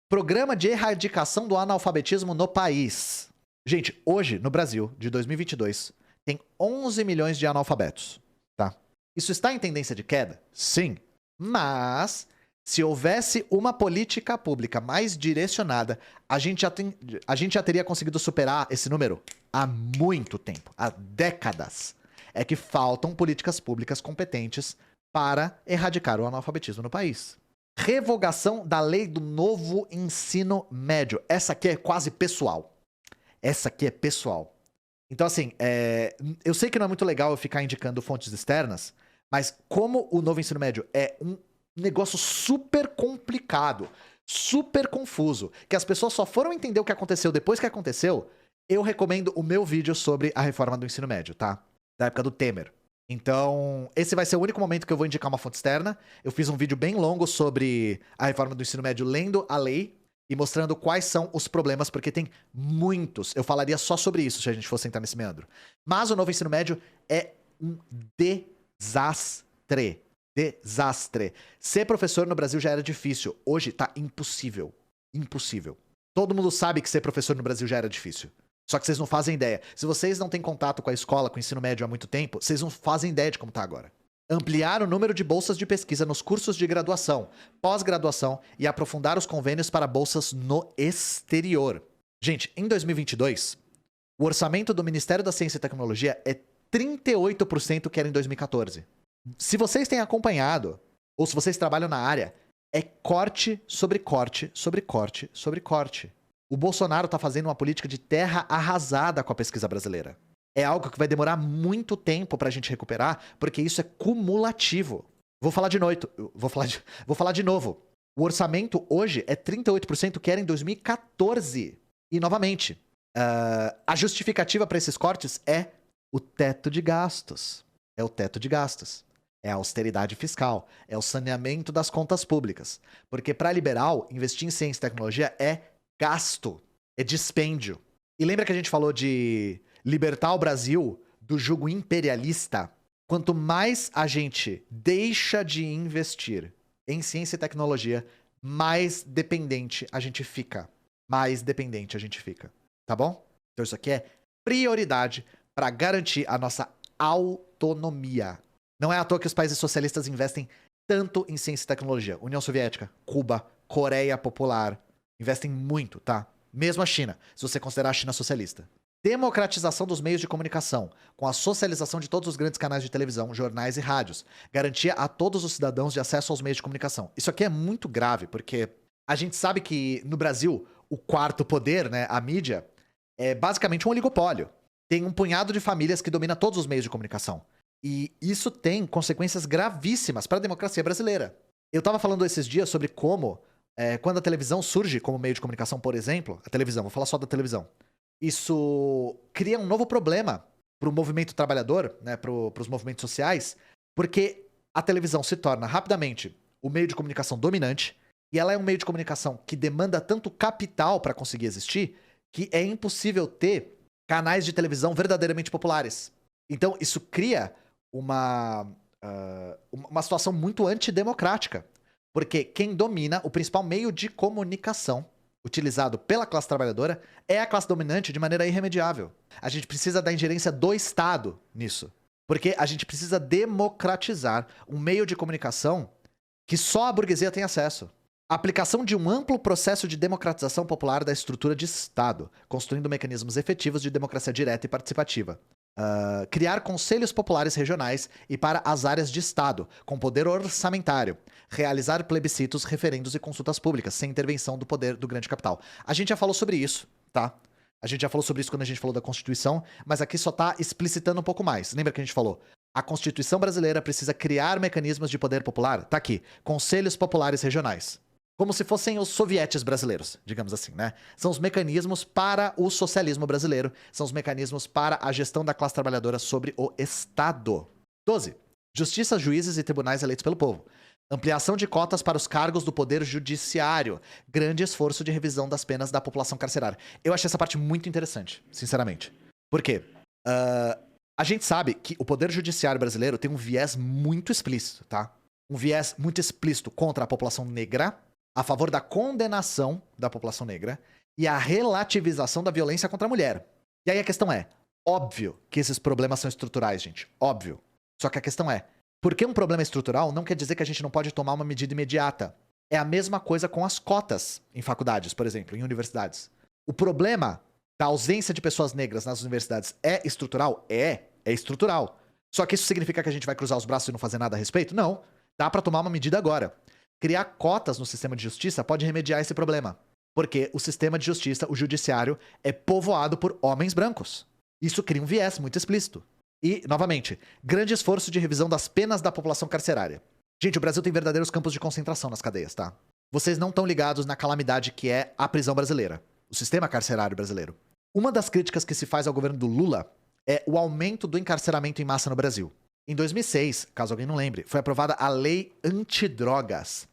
[SPEAKER 1] programa de erradicação do analfabetismo no país. Gente, hoje, no Brasil, de 2022, tem 11 milhões de analfabetos, tá? Isso está em tendência de queda? Sim. Mas, se houvesse uma política pública mais direcionada, a gente já teria conseguido superar esse número há muito tempo, há décadas. É que faltam políticas públicas competentes para erradicar o analfabetismo no país. Revogação da lei do novo ensino médio. Essa aqui é quase pessoal. Essa aqui é pessoal. Então, assim, eu sei que não é muito legal eu ficar indicando fontes externas, mas como o novo ensino médio é um negócio super complicado, super confuso, que as pessoas só foram entender o que aconteceu depois que aconteceu, eu recomendo o meu vídeo sobre a reforma do ensino médio, tá? Da época do Temer. Então, esse vai ser o único momento que eu vou indicar uma fonte externa. Eu fiz um vídeo bem longo sobre a reforma do ensino médio lendo a lei e mostrando quais são os problemas, porque tem muitos. Eu falaria só sobre isso se a gente fosse entrar nesse meandro. Mas o novo ensino médio é um desastre. Desastre. Ser professor no Brasil já era difícil. Hoje tá impossível. Impossível. Todo mundo sabe que ser professor no Brasil já era difícil. Só que vocês não fazem ideia. Se vocês não têm contato com a escola, com o ensino médio há muito tempo, vocês não fazem ideia de como tá agora. Ampliar o número de bolsas de pesquisa nos cursos de graduação, pós-graduação e aprofundar os convênios para bolsas no exterior. Gente, em 2022, o orçamento do Ministério da Ciência e Tecnologia é 38% que era em 2014. Se vocês têm acompanhado, ou se vocês trabalham na área, é corte sobre corte, sobre corte, sobre corte. O Bolsonaro tá fazendo uma política de terra arrasada com a pesquisa brasileira. É algo que vai demorar muito tempo pra gente recuperar, porque isso é cumulativo. Vou falar de noite, vou falar de novo. O orçamento hoje é 38% que era em 2014. E, novamente, a justificativa para esses cortes é o teto de gastos. É o teto de gastos. É a austeridade fiscal. É o saneamento das contas públicas. Porque, para liberal, investir em ciência e tecnologia é gasto. É dispêndio. E lembra que a gente falou de libertar o Brasil do jugo imperialista? Quanto mais a gente deixa de investir em ciência e tecnologia, mais dependente a gente fica. Mais dependente a gente fica. Tá bom? Então isso aqui é prioridade para garantir a nossa autonomia. Não é à toa que os países socialistas investem tanto em ciência e tecnologia. União Soviética, Cuba, Coreia Popular. Investem muito, tá? Mesmo a China, se você considerar a China socialista. Democratização dos meios de comunicação, com a socialização de todos os grandes canais de televisão, jornais e rádios. Garantia a todos os cidadãos de acesso aos meios de comunicação. Isso aqui é muito grave, porque a gente sabe que no Brasil, o quarto poder, né, a mídia, é basicamente um oligopólio. Tem um punhado de famílias que domina todos os meios de comunicação. E isso tem consequências gravíssimas para a democracia brasileira. Eu tava falando esses dias sobre como, quando a televisão surge como meio de comunicação, por exemplo, a televisão, vou falar só da televisão, isso cria um novo problema para o movimento trabalhador, né, para os movimentos sociais, porque a televisão se torna rapidamente o meio de comunicação dominante, e ela é um meio de comunicação que demanda tanto capital para conseguir existir, que é impossível ter canais de televisão verdadeiramente populares. Então, isso cria uma situação muito antidemocrática. Porque quem domina o principal meio de comunicação utilizado pela classe trabalhadora é a classe dominante de maneira irremediável. A gente precisa da ingerência do Estado nisso. Porque a gente precisa democratizar um meio de comunicação que só a burguesia tem acesso. A aplicação de um amplo processo de democratização popular da estrutura de Estado, construindo mecanismos efetivos de democracia direta e participativa. Criar conselhos populares regionais e para as áreas de Estado, com poder orçamentário. Realizar plebiscitos, referendos e consultas públicas, sem intervenção do poder do grande capital. A gente já falou sobre isso, tá? A gente já falou sobre isso quando a gente falou da Constituição, mas aqui só tá explicitando um pouco mais. Lembra que a gente falou? A Constituição brasileira precisa criar mecanismos de poder popular? Tá aqui. Conselhos populares regionais. Como se fossem os sovietes brasileiros, digamos assim, né? São os mecanismos para o socialismo brasileiro, são os mecanismos para a gestão da classe trabalhadora sobre o Estado. 12. Justiça, juízes e tribunais eleitos pelo povo. Ampliação de cotas para os cargos do poder judiciário. Grande esforço de revisão das penas da população carcerária. Eu achei essa parte muito interessante, sinceramente. Por quê? A gente sabe que o poder judiciário brasileiro tem um viés muito explícito, tá? Um viés muito explícito contra a população negra, a favor da condenação da população negra e a relativização da violência contra a mulher. E aí a questão é, óbvio que esses problemas são estruturais, gente. Óbvio. Só que a questão é, porque um problema é estrutural não quer dizer que a gente não pode tomar uma medida imediata. É a mesma coisa com as cotas em faculdades, por exemplo, em universidades. O problema da ausência de pessoas negras nas universidades é estrutural? É estrutural. Só que isso significa que a gente vai cruzar os braços e não fazer nada a respeito? Não. Dá pra tomar uma medida agora. Criar cotas no sistema de justiça pode remediar esse problema. Porque o sistema de justiça, o judiciário, é povoado por homens brancos. Isso cria um viés muito explícito. E, novamente, grande esforço de revisão das penas da população carcerária. Gente, o Brasil tem verdadeiros campos de concentração nas cadeias, tá? Vocês não estão ligados na calamidade que é a prisão brasileira. O sistema carcerário brasileiro. Uma das críticas que se faz ao governo do Lula é o aumento do encarceramento em massa no Brasil. Em 2006, caso alguém não lembre, foi aprovada a Lei Antidrogas.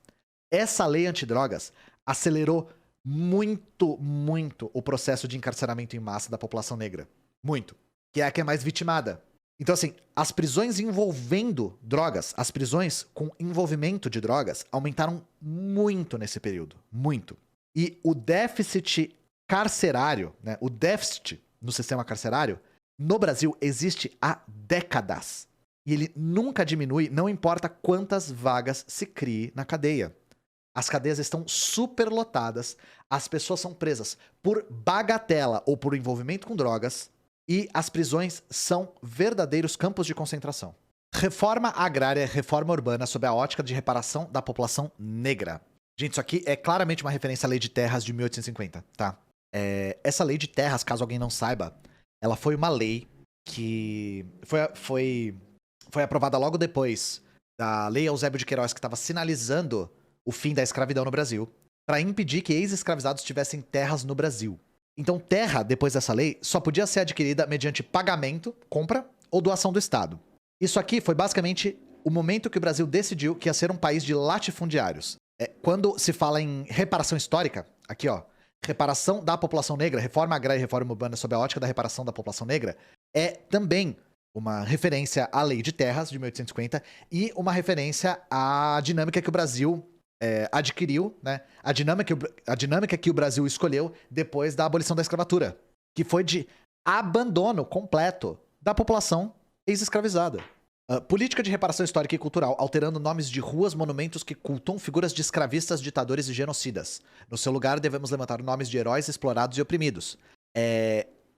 [SPEAKER 1] Essa lei antidrogas acelerou muito, muito o processo de encarceramento em massa da população negra. Muito. Que é a que é mais vitimada. Então, assim, as prisões envolvendo drogas, as prisões com envolvimento de drogas, aumentaram muito nesse período. Muito. E o déficit carcerário, né, o déficit no sistema carcerário, no Brasil existe há décadas. E ele nunca diminui, não importa quantas vagas se crie na cadeia. As cadeias estão superlotadas, as pessoas são presas por bagatela ou por envolvimento com drogas, e as prisões são verdadeiros campos de concentração. Reforma agrária, reforma urbana sob a ótica de reparação da população negra. Gente, isso aqui é claramente uma referência à Lei de Terras de 1850, tá? Essa Lei de Terras, caso alguém não saiba, ela foi uma lei que foi aprovada logo depois da Lei Eusébio de Queiroz, que estava sinalizando o fim da escravidão no Brasil, para impedir que ex-escravizados tivessem terras no Brasil. Então, terra, depois dessa lei, só podia ser adquirida mediante pagamento, compra ou doação do Estado. Isso aqui foi basicamente o momento que o Brasil decidiu que ia ser um país de latifundiários. Quando se fala em reparação histórica, aqui ó, reparação da população negra, reforma agrária e reforma urbana sob a ótica da reparação da população negra, é também uma referência à Lei de Terras de 1850 e uma referência à dinâmica que o Brasil adquiriu, né? A dinâmica que o Brasil escolheu depois da abolição da escravatura, que foi de abandono completo da população ex-escravizada. Política de reparação histórica e cultural, alterando nomes de ruas, monumentos que cultuam figuras de escravistas, ditadores e genocidas. No seu lugar, devemos levantar nomes de heróis explorados e oprimidos.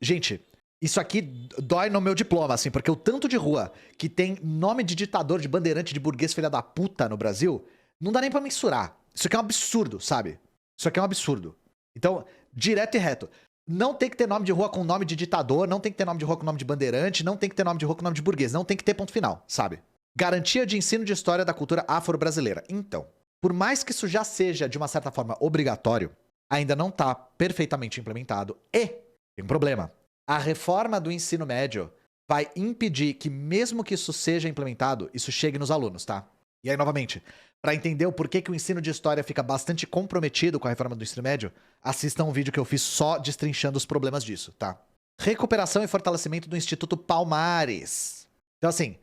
[SPEAKER 1] Gente, isso aqui dói no meu diploma, assim, porque o tanto de rua que tem nome de ditador, de bandeirante, de burguês filha da puta no Brasil, não dá nem pra mensurar. Isso aqui é um absurdo, sabe? Isso aqui é um absurdo. Então, direto e reto. Não tem que ter nome de rua com nome de ditador, não tem que ter nome de rua com nome de bandeirante, não tem que ter nome de rua com nome de burguês, não tem que ter ponto final, sabe? Garantia de ensino de história da cultura afro-brasileira. Então, por mais que isso já seja, de uma certa forma, obrigatório, ainda não tá perfeitamente implementado e tem um problema. A reforma do ensino médio vai impedir que, mesmo que isso seja implementado, isso chegue nos alunos, tá? E aí, novamente, para entender o porquê que o ensino de história fica bastante comprometido com a reforma do ensino médio, assista um vídeo que eu fiz só destrinchando os problemas disso, tá? Recuperação e fortalecimento do Instituto Palmares. Então, assim,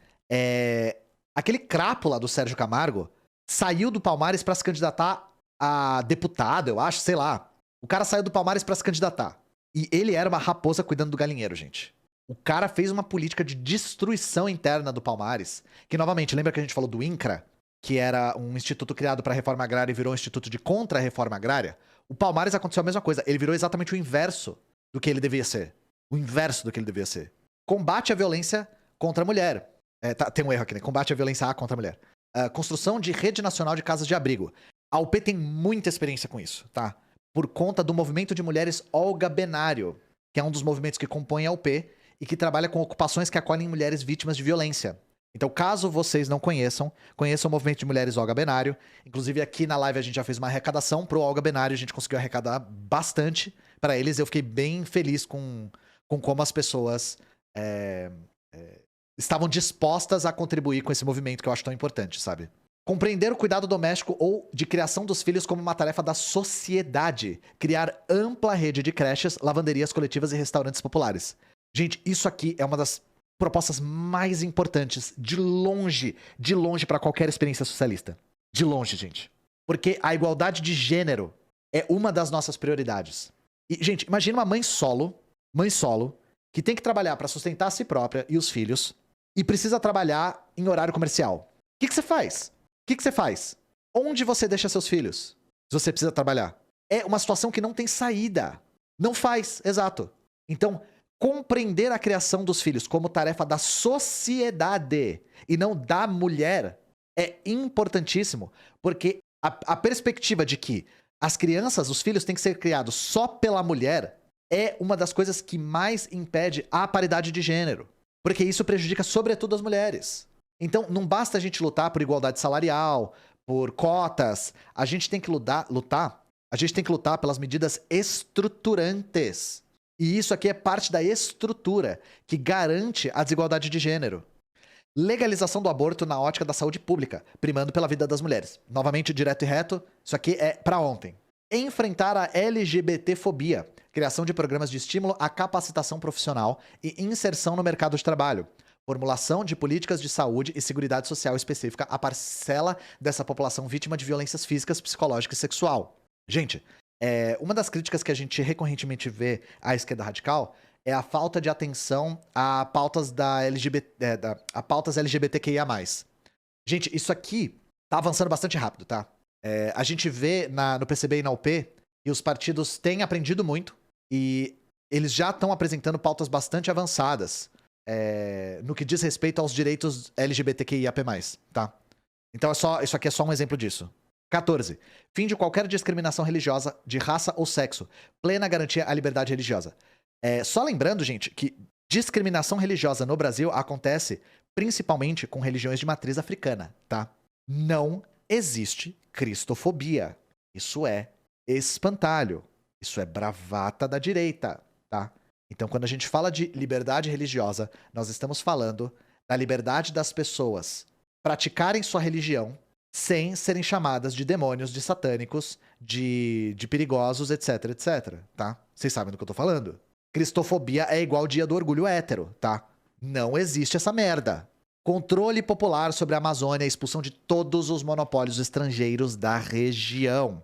[SPEAKER 1] aquele crápula do Sérgio Camargo saiu do Palmares para se candidatar a deputado, eu acho, sei lá. O cara saiu do Palmares para se candidatar. E ele era uma raposa cuidando do galinheiro, gente. O cara fez uma política de destruição interna do Palmares, que, novamente, lembra que a gente falou do INCRA, que era um instituto criado para a reforma agrária e virou um instituto de contra-reforma agrária? O Palmares aconteceu a mesma coisa. Ele virou exatamente o inverso do que ele devia ser. O inverso do que ele devia ser. Combate à violência contra a mulher. Tem um erro aqui, né? Combate à violência contra a mulher. Construção de rede nacional de casas de abrigo. A UP tem muita experiência com isso, tá? Por conta do movimento de mulheres Olga Benário, que é um dos movimentos que compõem a UP e que trabalha com ocupações que acolhem mulheres vítimas de violência. Então, caso vocês não conheçam o movimento de mulheres Olga Benário. Inclusive, aqui na live a gente já fez uma arrecadação pro Olga Benário. A gente conseguiu arrecadar bastante para eles. Eu fiquei bem feliz com como as pessoas estavam dispostas a contribuir com esse movimento que eu acho tão importante, sabe? Compreender o cuidado doméstico ou de criação dos filhos como uma tarefa da sociedade. Criar ampla rede de creches, lavanderias coletivas e restaurantes populares. Gente, isso aqui é uma das propostas mais importantes, de longe para qualquer experiência socialista. De longe, gente. Porque a igualdade de gênero é uma das nossas prioridades. E, gente, imagina uma mãe solo, que tem que trabalhar para sustentar a si própria e os filhos, e precisa trabalhar em horário comercial. O que você faz? Onde você deixa seus filhos? Se você precisa trabalhar. É uma situação que não tem saída. Não faz, exato. Então, compreender a criação dos filhos como tarefa da sociedade e não da mulher é importantíssimo, porque a perspectiva de que as crianças, os filhos têm que ser criados só pela mulher é uma das coisas que mais impede a paridade de gênero, porque isso prejudica sobretudo as mulheres. Então, não basta a gente lutar por igualdade salarial, por cotas, a gente tem que lutar pelas medidas estruturantes. E isso aqui é parte da estrutura que garante a desigualdade de gênero. Legalização do aborto na ótica da saúde pública, primando pela vida das mulheres. Novamente, direto e reto, isso aqui é pra ontem. Enfrentar a LGBTfobia, criação de programas de estímulo à capacitação profissional e inserção no mercado de trabalho. Formulação de políticas de saúde e seguridade social específica à parcela dessa população vítima de violências físicas, psicológicas e sexual. Gente, uma das críticas que a gente recorrentemente vê à esquerda radical é a falta de atenção a pautas a pautas LGBTQIA+. Gente, isso aqui tá avançando bastante rápido, tá? A gente vê no PCB e na UP que os partidos têm aprendido muito e eles já estão apresentando pautas bastante avançadas no que diz respeito aos direitos LGBTQIAP+, tá? Então isso aqui é só um exemplo disso. 14. Fim de qualquer discriminação religiosa, de raça ou sexo. Plena garantia à liberdade religiosa. Só lembrando, gente, que Discriminação religiosa no Brasil acontece principalmente com religiões de matriz africana, tá? Não existe cristofobia. Isso é espantalho. Isso é bravata da direita, tá? Então, quando a gente fala de liberdade religiosa, nós estamos falando da liberdade das pessoas praticarem sua religião sem serem chamadas de demônios, de satânicos, de perigosos, etc, etc, tá? Vocês sabem do que eu tô falando? Cristofobia é igual dia do orgulho hétero, tá? Não existe essa merda. Controle popular sobre a Amazônia, expulsão de todos os monopólios estrangeiros da região.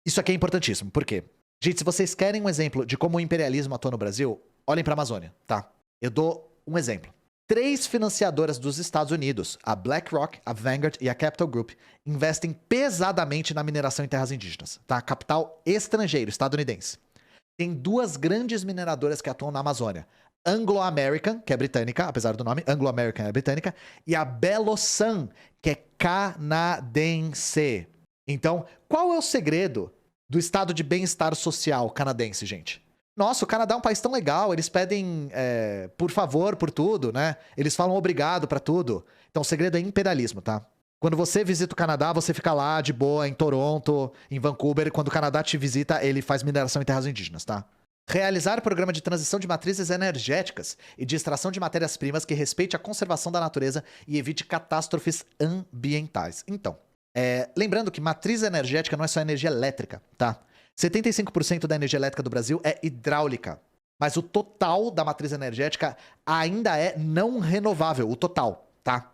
[SPEAKER 1] Isso aqui é importantíssimo, por quê? Gente, se vocês querem um exemplo de como o imperialismo atua no Brasil, olhem pra Amazônia, tá? Eu dou um exemplo. 3 financiadoras dos Estados Unidos, a BlackRock, a Vanguard e a Capital Group, investem pesadamente na mineração em terras indígenas, tá? Capital estrangeiro, estadunidense. Tem 2 grandes mineradoras que atuam na Amazônia. Anglo-American, que é britânica, apesar do nome, Anglo-American é britânica, e a Belosan, que é canadense. Então, qual é o segredo do estado de bem-estar social canadense, gente? Nossa, o Canadá é um país tão legal, eles pedem por favor por tudo, né? Eles falam obrigado pra tudo. Então o segredo é imperialismo, tá? Quando você visita o Canadá, você fica lá de boa em Toronto, em Vancouver. Quando o Canadá te visita, ele faz mineração em terras indígenas, tá? Realizar programa de transição de matrizes energéticas e de extração de matérias-primas que respeite a conservação da natureza e evite catástrofes ambientais. Então, lembrando que matriz energética não é só energia elétrica, tá? 75% da energia elétrica do Brasil é hidráulica, mas o total da matriz energética ainda é não renovável, o total, tá?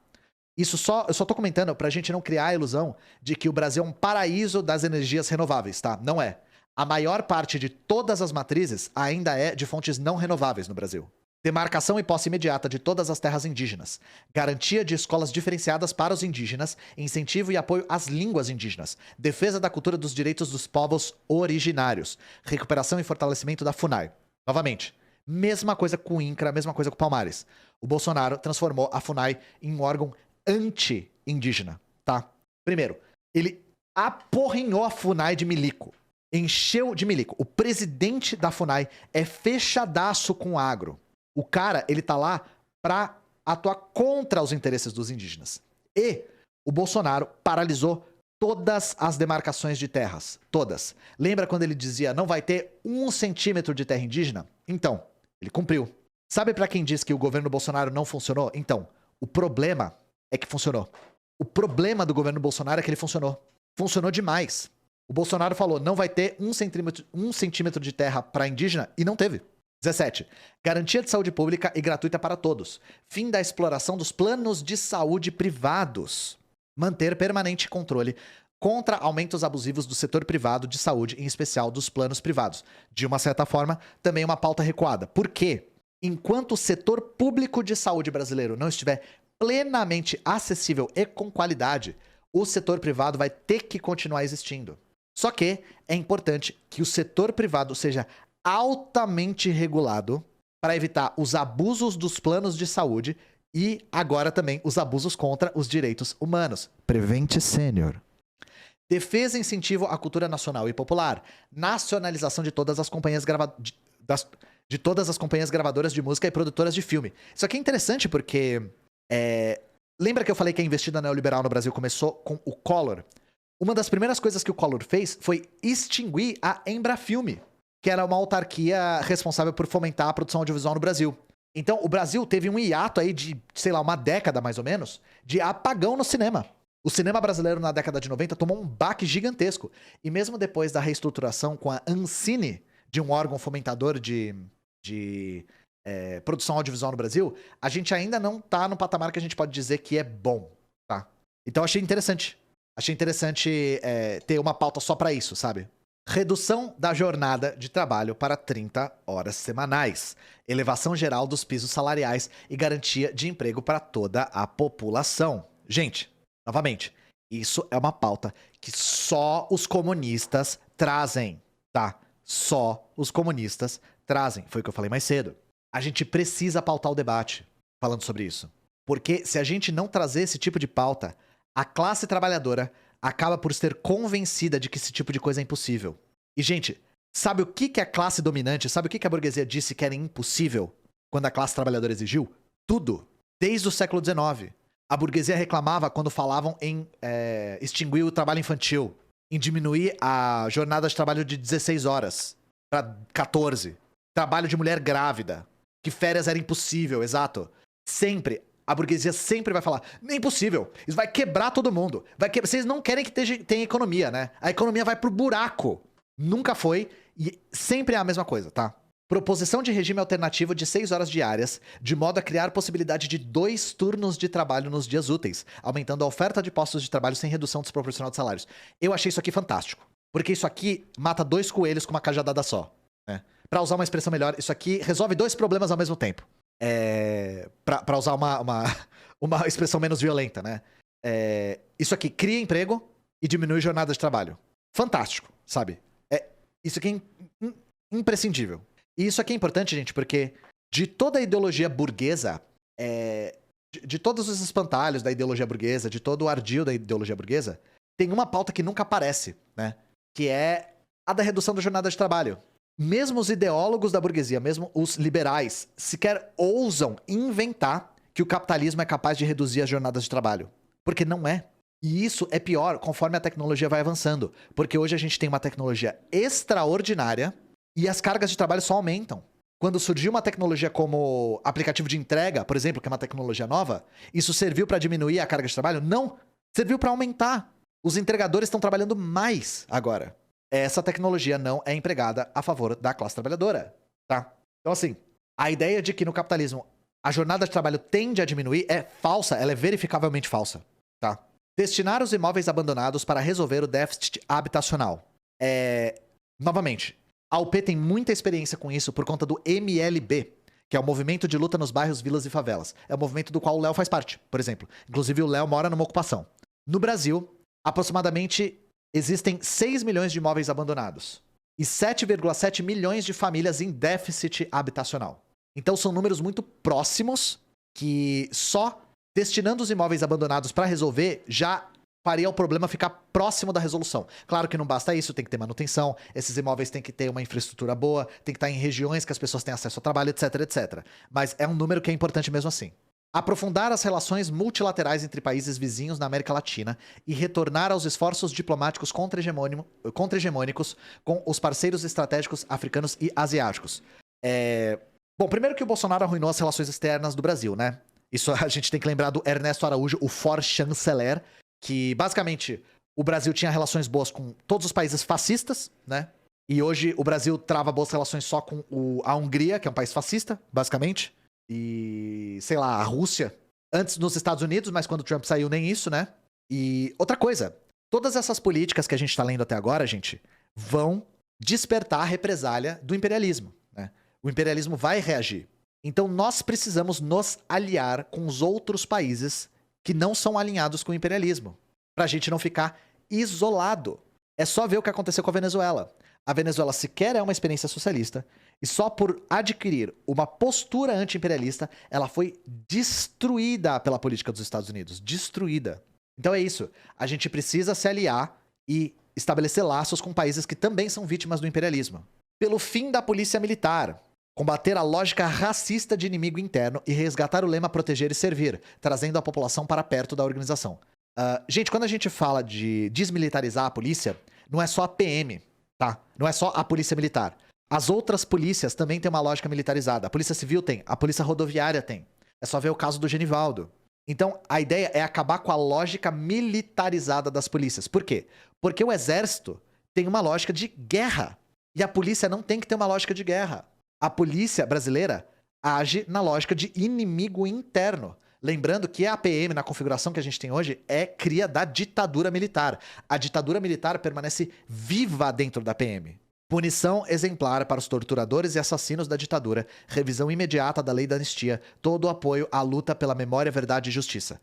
[SPEAKER 1] Eu só tô comentando pra gente não criar a ilusão de que o Brasil é um paraíso das energias renováveis, tá? Não é. A maior parte de todas as matrizes ainda é de fontes não renováveis no Brasil. Demarcação e posse imediata de todas as terras indígenas. Garantia de escolas diferenciadas para os indígenas. Incentivo e apoio às línguas indígenas. Defesa da cultura dos direitos dos povos originários. Recuperação e fortalecimento da FUNAI. Novamente, mesma coisa com o INCRA, mesma coisa com o Palmares. O Bolsonaro transformou a FUNAI em um órgão anti-indígena, tá? Primeiro, ele aporrinhou a FUNAI de milico. Encheu de milico. O presidente da FUNAI é fechadaço com o agro. O cara, ele tá lá pra atuar contra os interesses dos indígenas. E o Bolsonaro paralisou todas as demarcações de terras. Todas. Lembra quando ele dizia não vai ter 1 centímetro de terra indígena? Então, ele cumpriu. Sabe pra quem diz que o governo Bolsonaro não funcionou? Então, o problema é que funcionou. O problema do governo Bolsonaro é que ele funcionou. Funcionou demais. O Bolsonaro falou não vai ter 1 centímetro de terra pra indígena e não teve. 17. Garantia de saúde pública e gratuita para todos. Fim da exploração dos planos de saúde privados. Manter permanente controle contra aumentos abusivos do setor privado de saúde, em especial dos planos privados. De uma certa forma, também uma pauta recuada. Por quê? Enquanto o setor público de saúde brasileiro não estiver plenamente acessível e com qualidade, o setor privado vai ter que continuar existindo. Só que é importante que o setor privado seja altamente regulado para evitar os abusos dos planos de saúde e agora também os abusos contra os direitos humanos. Prevente Sênior. Defesa e incentivo à cultura nacional e popular. Nacionalização de todas as companhias de todas as companhias gravadoras de música e produtoras de filme. Isso aqui é interessante porque lembra que eu falei que a investida neoliberal no Brasil começou com o Collor? Uma das primeiras coisas que o Collor fez foi extinguir a Embrafilme, que era uma autarquia responsável por fomentar a produção audiovisual no Brasil. Então, o Brasil teve um hiato aí de, sei lá, uma década mais ou menos, de apagão no cinema. O cinema brasileiro na década de 90 tomou um baque gigantesco. E mesmo depois da reestruturação com a Ancine, de um órgão fomentador de produção audiovisual no Brasil, a gente ainda não tá no patamar que a gente pode dizer que é bom, tá? Então, achei interessante. Achei interessante ter uma pauta só pra isso, sabe? Redução da jornada de trabalho para 30 horas semanais. Elevação geral dos pisos salariais e garantia de emprego para toda a população. Gente, novamente, isso é uma pauta que só os comunistas trazem, tá? Só os comunistas trazem. Foi o que eu falei mais cedo. A gente precisa pautar o debate falando sobre isso. Porque se a gente não trazer esse tipo de pauta, a classe trabalhadora acaba por ser convencida de que esse tipo de coisa é impossível. E, gente, sabe o que a classe dominante, sabe o que a burguesia disse que era impossível? quando a classe trabalhadora exigiu? Tudo. Desde o século XIX. A burguesia reclamava quando falavam em extinguir o trabalho infantil, em diminuir a jornada de trabalho de 16 horas para 14. Trabalho de mulher grávida. Que férias era impossível, exato. Sempre. A burguesia sempre vai falar, é impossível, isso vai quebrar todo mundo. Vocês não querem que tenha economia, né? A economia vai pro buraco. Nunca foi e sempre é a mesma coisa, tá? Proposição de regime alternativo de 6 horas diárias, de modo a criar possibilidade de 2 turnos de trabalho nos dias úteis, aumentando a oferta de postos de trabalho sem redução desproporcional de salários. Eu achei isso aqui fantástico, porque isso aqui mata 2 coelhos com uma cajadada só, né? Pra usar uma expressão melhor, isso aqui resolve 2 problemas ao mesmo tempo. Pra usar uma expressão menos violenta, né? Isso aqui cria emprego e diminui jornada de trabalho. Fantástico, sabe? Isso aqui é imprescindível. E isso aqui é importante, gente, porque de toda a ideologia burguesa, de todos os espantalhos da ideologia burguesa, de todo o ardil da ideologia burguesa, tem uma pauta que nunca aparece, né? Que é a da redução da jornada de trabalho. Mesmo os ideólogos da burguesia, mesmo os liberais, sequer ousam inventar que o capitalismo é capaz de reduzir as jornadas de trabalho. Porque não é. E isso é pior conforme a tecnologia vai avançando. Porque hoje a gente tem uma tecnologia extraordinária e as cargas de trabalho só aumentam. Quando surgiu uma tecnologia como aplicativo de entrega, por exemplo, que é uma tecnologia nova, isso serviu para diminuir a carga de trabalho? Não. Serviu para aumentar. Os entregadores estão trabalhando mais agora. Essa tecnologia não é empregada a favor da classe trabalhadora, tá? Então, assim, a ideia de que no capitalismo a jornada de trabalho tende a diminuir é falsa, ela é verificavelmente falsa, tá? Destinar os imóveis abandonados para resolver o déficit habitacional. Novamente, a UP tem muita experiência com isso por conta do MLB, que é o Movimento de Luta nos Bairros, Vilas e Favelas. É o movimento do qual o Léo faz parte, por exemplo. Inclusive, o Léo mora numa ocupação. No Brasil, aproximadamente existem 6 milhões de imóveis abandonados e 7,7 milhões de famílias em déficit habitacional. Então são números muito próximos que só destinando os imóveis abandonados para resolver já faria o problema ficar próximo da resolução. Claro que não basta isso, tem que ter manutenção, esses imóveis têm que ter uma infraestrutura boa, tem que estar em regiões que as pessoas têm acesso ao trabalho, etc, etc. Mas é um número que é importante mesmo assim. Aprofundar as relações multilaterais entre países vizinhos na América Latina e retornar aos esforços diplomáticos contra-hegemônicos com os parceiros estratégicos africanos e asiáticos. Bom, primeiro que o Bolsonaro arruinou as relações externas do Brasil, né? Isso a gente tem que lembrar do Ernesto Araújo, o for-chanceler, que basicamente o Brasil tinha relações boas com todos os países fascistas, né? E hoje o Brasil trava boas relações só com a Hungria, que é um país fascista, basicamente. E, sei lá, a Rússia. Antes nos Estados Unidos, mas quando o Trump saiu, nem isso, né? E outra coisa, todas essas políticas que a gente tá lendo até agora, gente, vão despertar a represália do imperialismo, né? O imperialismo vai reagir. Então nós precisamos nos aliar com os outros países que não são alinhados com o imperialismo, pra gente não ficar isolado. É só ver o que aconteceu com a Venezuela. A Venezuela sequer é uma experiência socialista e só por adquirir uma postura anti-imperialista, ela foi destruída pela política dos Estados Unidos. Destruída. Então é isso. A gente precisa se aliar e estabelecer laços com países que também são vítimas do imperialismo. Pelo fim da polícia militar. Combater a lógica racista de inimigo interno e resgatar o lema proteger e servir, trazendo a população para perto da organização. Gente, quando a gente fala de desmilitarizar a polícia, não é só a PM, tá? Não é só a polícia militar. As outras polícias também têm uma lógica militarizada. A polícia civil tem, a polícia rodoviária tem. É só ver o caso do Genivaldo. Então, a ideia é acabar com a lógica militarizada das polícias. Por quê? Porque o exército tem uma lógica de guerra. E a polícia não tem que ter uma lógica de guerra. A polícia brasileira age na lógica de inimigo interno. Lembrando que a PM, na configuração que a gente tem hoje, é cria da ditadura militar. A ditadura militar permanece viva dentro da PM. Punição exemplar para os torturadores e assassinos da ditadura, revisão imediata da lei da anistia, todo o apoio à luta pela memória, verdade e justiça.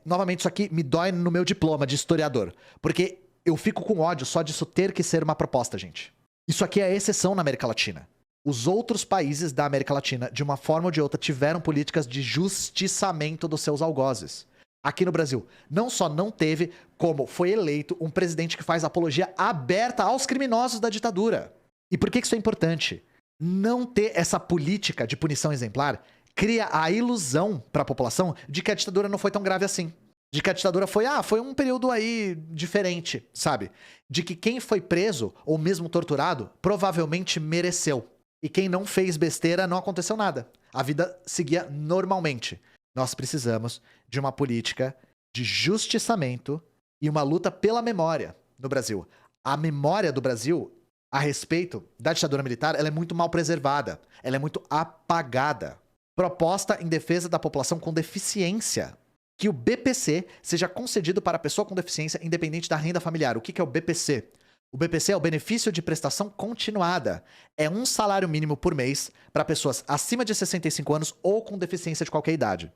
[SPEAKER 1] Novamente, isso aqui me dói no meu diploma de historiador, porque eu fico com ódio só disso ter que ser uma proposta, gente. Isso aqui é a exceção na América Latina. Os outros países da América Latina, de uma forma ou de outra, tiveram políticas de justiçamento dos seus algozes. Aqui no Brasil, não só não teve, como foi eleito um presidente que faz apologia aberta aos criminosos da ditadura. E por que isso é importante? Não ter essa política de punição exemplar cria a ilusão para a população de que a ditadura não foi tão grave assim. De que a ditadura foi um período aí diferente, sabe? De que quem foi preso ou mesmo torturado provavelmente mereceu. E quem não fez besteira não aconteceu nada. A vida seguia normalmente. Nós precisamos de uma política de justiçamento e uma luta pela memória no Brasil. A memória do Brasil a respeito da ditadura militar, ela é muito mal preservada. Ela é muito apagada. Proposta em defesa da população com deficiência. Que o BPC seja concedido para a pessoa com deficiência independente da renda familiar. O que é o BPC? O BPC é o benefício de prestação continuada. É um salário mínimo por mês para pessoas acima de 65 anos ou com deficiência de qualquer idade.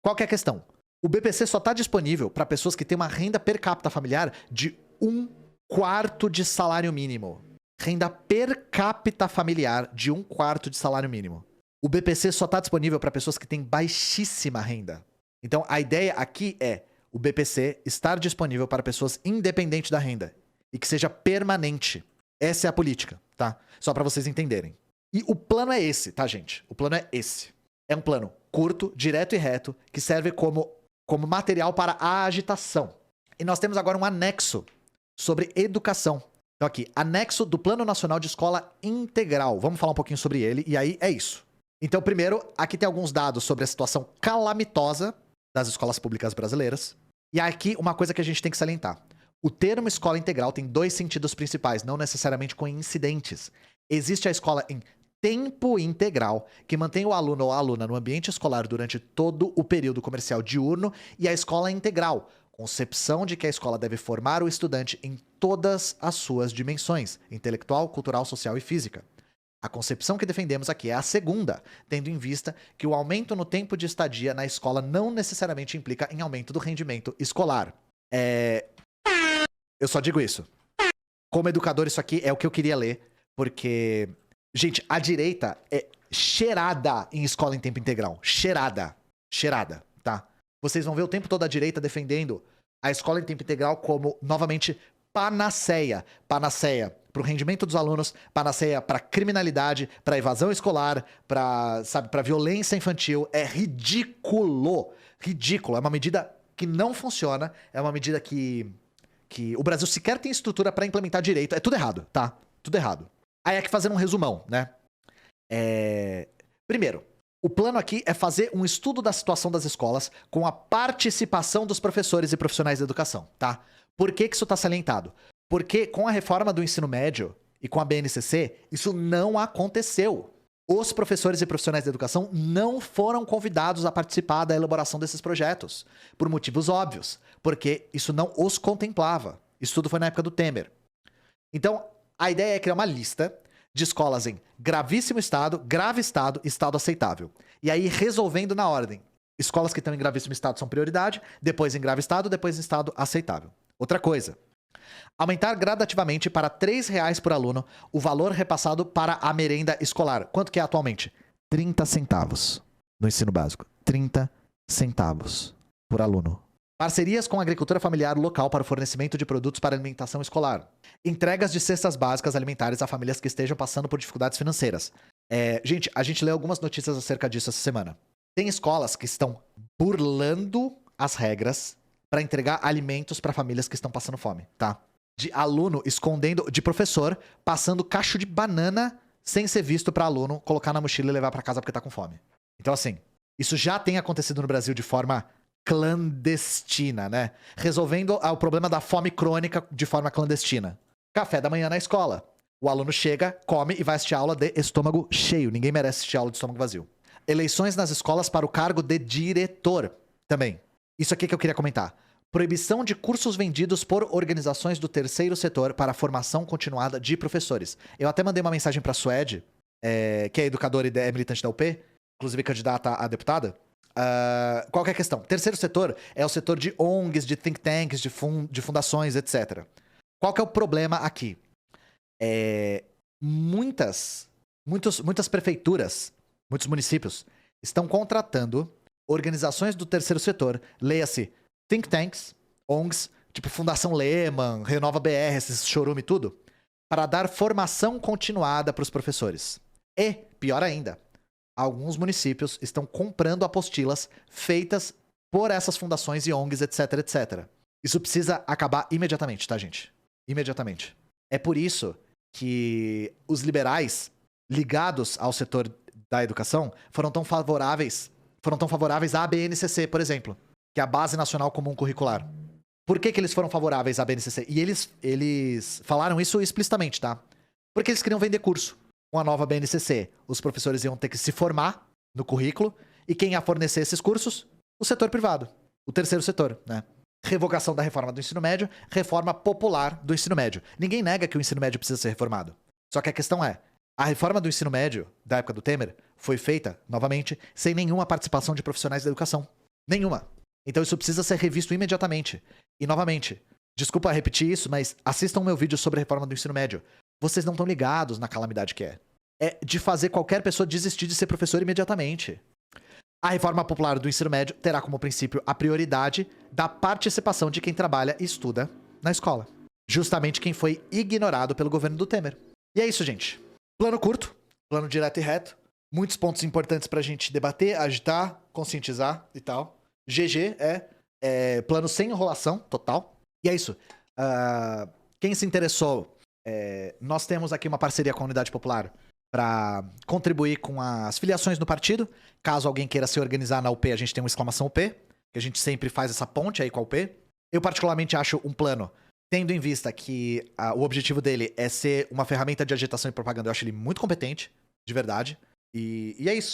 [SPEAKER 1] Qual que é a questão? O BPC só está disponível para pessoas que têm uma renda per capita familiar de 1/4 de salário mínimo. Renda per capita familiar de 1/4 de salário mínimo. O BPC só está disponível para pessoas que têm baixíssima renda. Então, a ideia aqui é o BPC estar disponível para pessoas independente da renda e que seja permanente. Essa é a política, tá? Só para vocês entenderem. E o plano é esse, tá, gente? O plano é esse. É um plano curto, direto e reto, que serve como material para a agitação. E nós temos agora um anexo sobre educação. Então aqui, anexo do Plano Nacional de Escola Integral. Vamos falar um pouquinho sobre ele, e aí é isso. Então, primeiro, aqui tem alguns dados sobre a situação calamitosa das escolas públicas brasileiras. E aqui, uma coisa que a gente tem que salientar. O termo escola integral tem 2 sentidos principais, não necessariamente coincidentes. Existe a escola em tempo integral, que mantém o aluno ou a aluna no ambiente escolar durante todo o período comercial diurno, e a escola integral, concepção de que a escola deve formar o estudante em todas as suas dimensões, intelectual, cultural, social e física. A concepção que defendemos aqui é a segunda, tendo em vista que o aumento no tempo de estadia na escola não necessariamente implica em aumento do rendimento escolar. Eu só digo isso. Como educador, isso aqui é o que eu queria ler, porque, gente, a direita é cheirada em escola em tempo integral. Cheirada. Cheirada, tá? Vocês vão ver o tempo todo a direita defendendo a escola em tempo integral como, novamente, panaceia. Panaceia para o rendimento dos alunos, panaceia para criminalidade, para evasão escolar, para violência infantil. É ridículo. Ridículo. É uma medida que não funciona. É uma medida que o Brasil sequer tem estrutura para implementar direito. É tudo errado, tá? Tudo errado. Aí aqui fazendo um resumão, né? Primeiro, o plano aqui é fazer um estudo da situação das escolas com a participação dos professores e profissionais da educação, tá? Por que isso está salientado? Porque com a reforma do ensino médio e com a BNCC, isso não aconteceu. Os professores e profissionais da educação não foram convidados a participar da elaboração desses projetos, por motivos óbvios, porque isso não os contemplava. Isso tudo foi na época do Temer. Então, a ideia é criar uma lista de escolas em gravíssimo estado, grave estado e estado aceitável. E aí, resolvendo na ordem. Escolas que estão em gravíssimo estado são prioridade, depois em grave estado, depois em estado aceitável. Outra coisa. Aumentar gradativamente para R$ 3,00 por aluno o valor repassado para a merenda escolar. Quanto que é atualmente? 30 centavos no ensino básico. 30 centavos por aluno. Parcerias com a agricultura familiar local para o fornecimento de produtos para alimentação escolar. Entregas de cestas básicas alimentares a famílias que estejam passando por dificuldades financeiras. Gente, a gente leu algumas notícias acerca disso essa semana. Tem escolas que estão burlando as regras para entregar alimentos para famílias que estão passando fome, tá? De aluno escondendo, de professor passando cacho de banana sem ser visto para aluno colocar na mochila e levar para casa porque tá com fome. Então, assim, isso já tem acontecido no Brasil de forma clandestina, né? Resolvendo o problema da fome crônica de forma clandestina. Café da manhã na escola. O aluno chega, come e vai assistir a aula de estômago cheio. Ninguém merece assistir a aula de estômago vazio. Eleições nas escolas para o cargo de diretor. Também. Isso aqui que eu queria comentar. Proibição de cursos vendidos por organizações do terceiro setor para a formação continuada de professores. Eu até mandei uma mensagem para a Suede, que é educadora e é militante da UP, inclusive candidata a deputada. Qual que é a questão? Terceiro setor é o setor de ONGs, de think tanks, de fundações, etc. Qual que é o problema aqui? Muitas prefeituras, muitos municípios estão contratando organizações do terceiro setor, leia-se think tanks, ONGs, tipo Fundação Lehman, Renova BR, esses chorume e tudo, para dar formação continuada para os professores. E, pior ainda, alguns municípios estão comprando apostilas feitas por essas fundações e ONGs, etc, etc. Isso precisa acabar imediatamente, tá, gente? Imediatamente. É por isso que os liberais ligados ao setor da educação foram tão favoráveis à BNCC, por exemplo, que é a Base Nacional Comum Curricular. Por que eles foram favoráveis à BNCC? E eles falaram isso explicitamente, tá? Porque eles queriam vender curso. Com a nova BNCC, os professores iam ter que se formar no currículo, e quem ia fornecer esses cursos? O setor privado. O terceiro setor, né? Revogação da reforma do ensino médio, reforma popular do ensino médio. Ninguém nega que o ensino médio precisa ser reformado. Só que a questão é, a reforma do ensino médio, da época do Temer, foi feita, novamente, sem nenhuma participação de profissionais da educação. Nenhuma. Então isso precisa ser revisto imediatamente. E, novamente, desculpa repetir isso, mas assistam o meu vídeo sobre a reforma do ensino médio. Vocês não estão ligados na calamidade que é. É de fazer qualquer pessoa desistir de ser professor imediatamente. A reforma popular do ensino médio terá como princípio a prioridade da participação de quem trabalha e estuda na escola. Justamente quem foi ignorado pelo governo do Temer. E é isso, gente. Plano curto, plano direto e reto. Muitos pontos importantes pra gente debater, agitar, conscientizar e tal. GG é plano sem enrolação total. E é isso. Quem se interessou, nós temos aqui uma parceria com a Unidade Popular para contribuir com as filiações no partido. Caso alguém queira se organizar na UP, a gente tem uma exclamação UP, que a gente sempre faz essa ponte aí com a UP. Eu particularmente acho um plano, tendo em vista que o objetivo dele é ser uma ferramenta de agitação e propaganda, eu acho ele muito competente, de verdade. E é isso.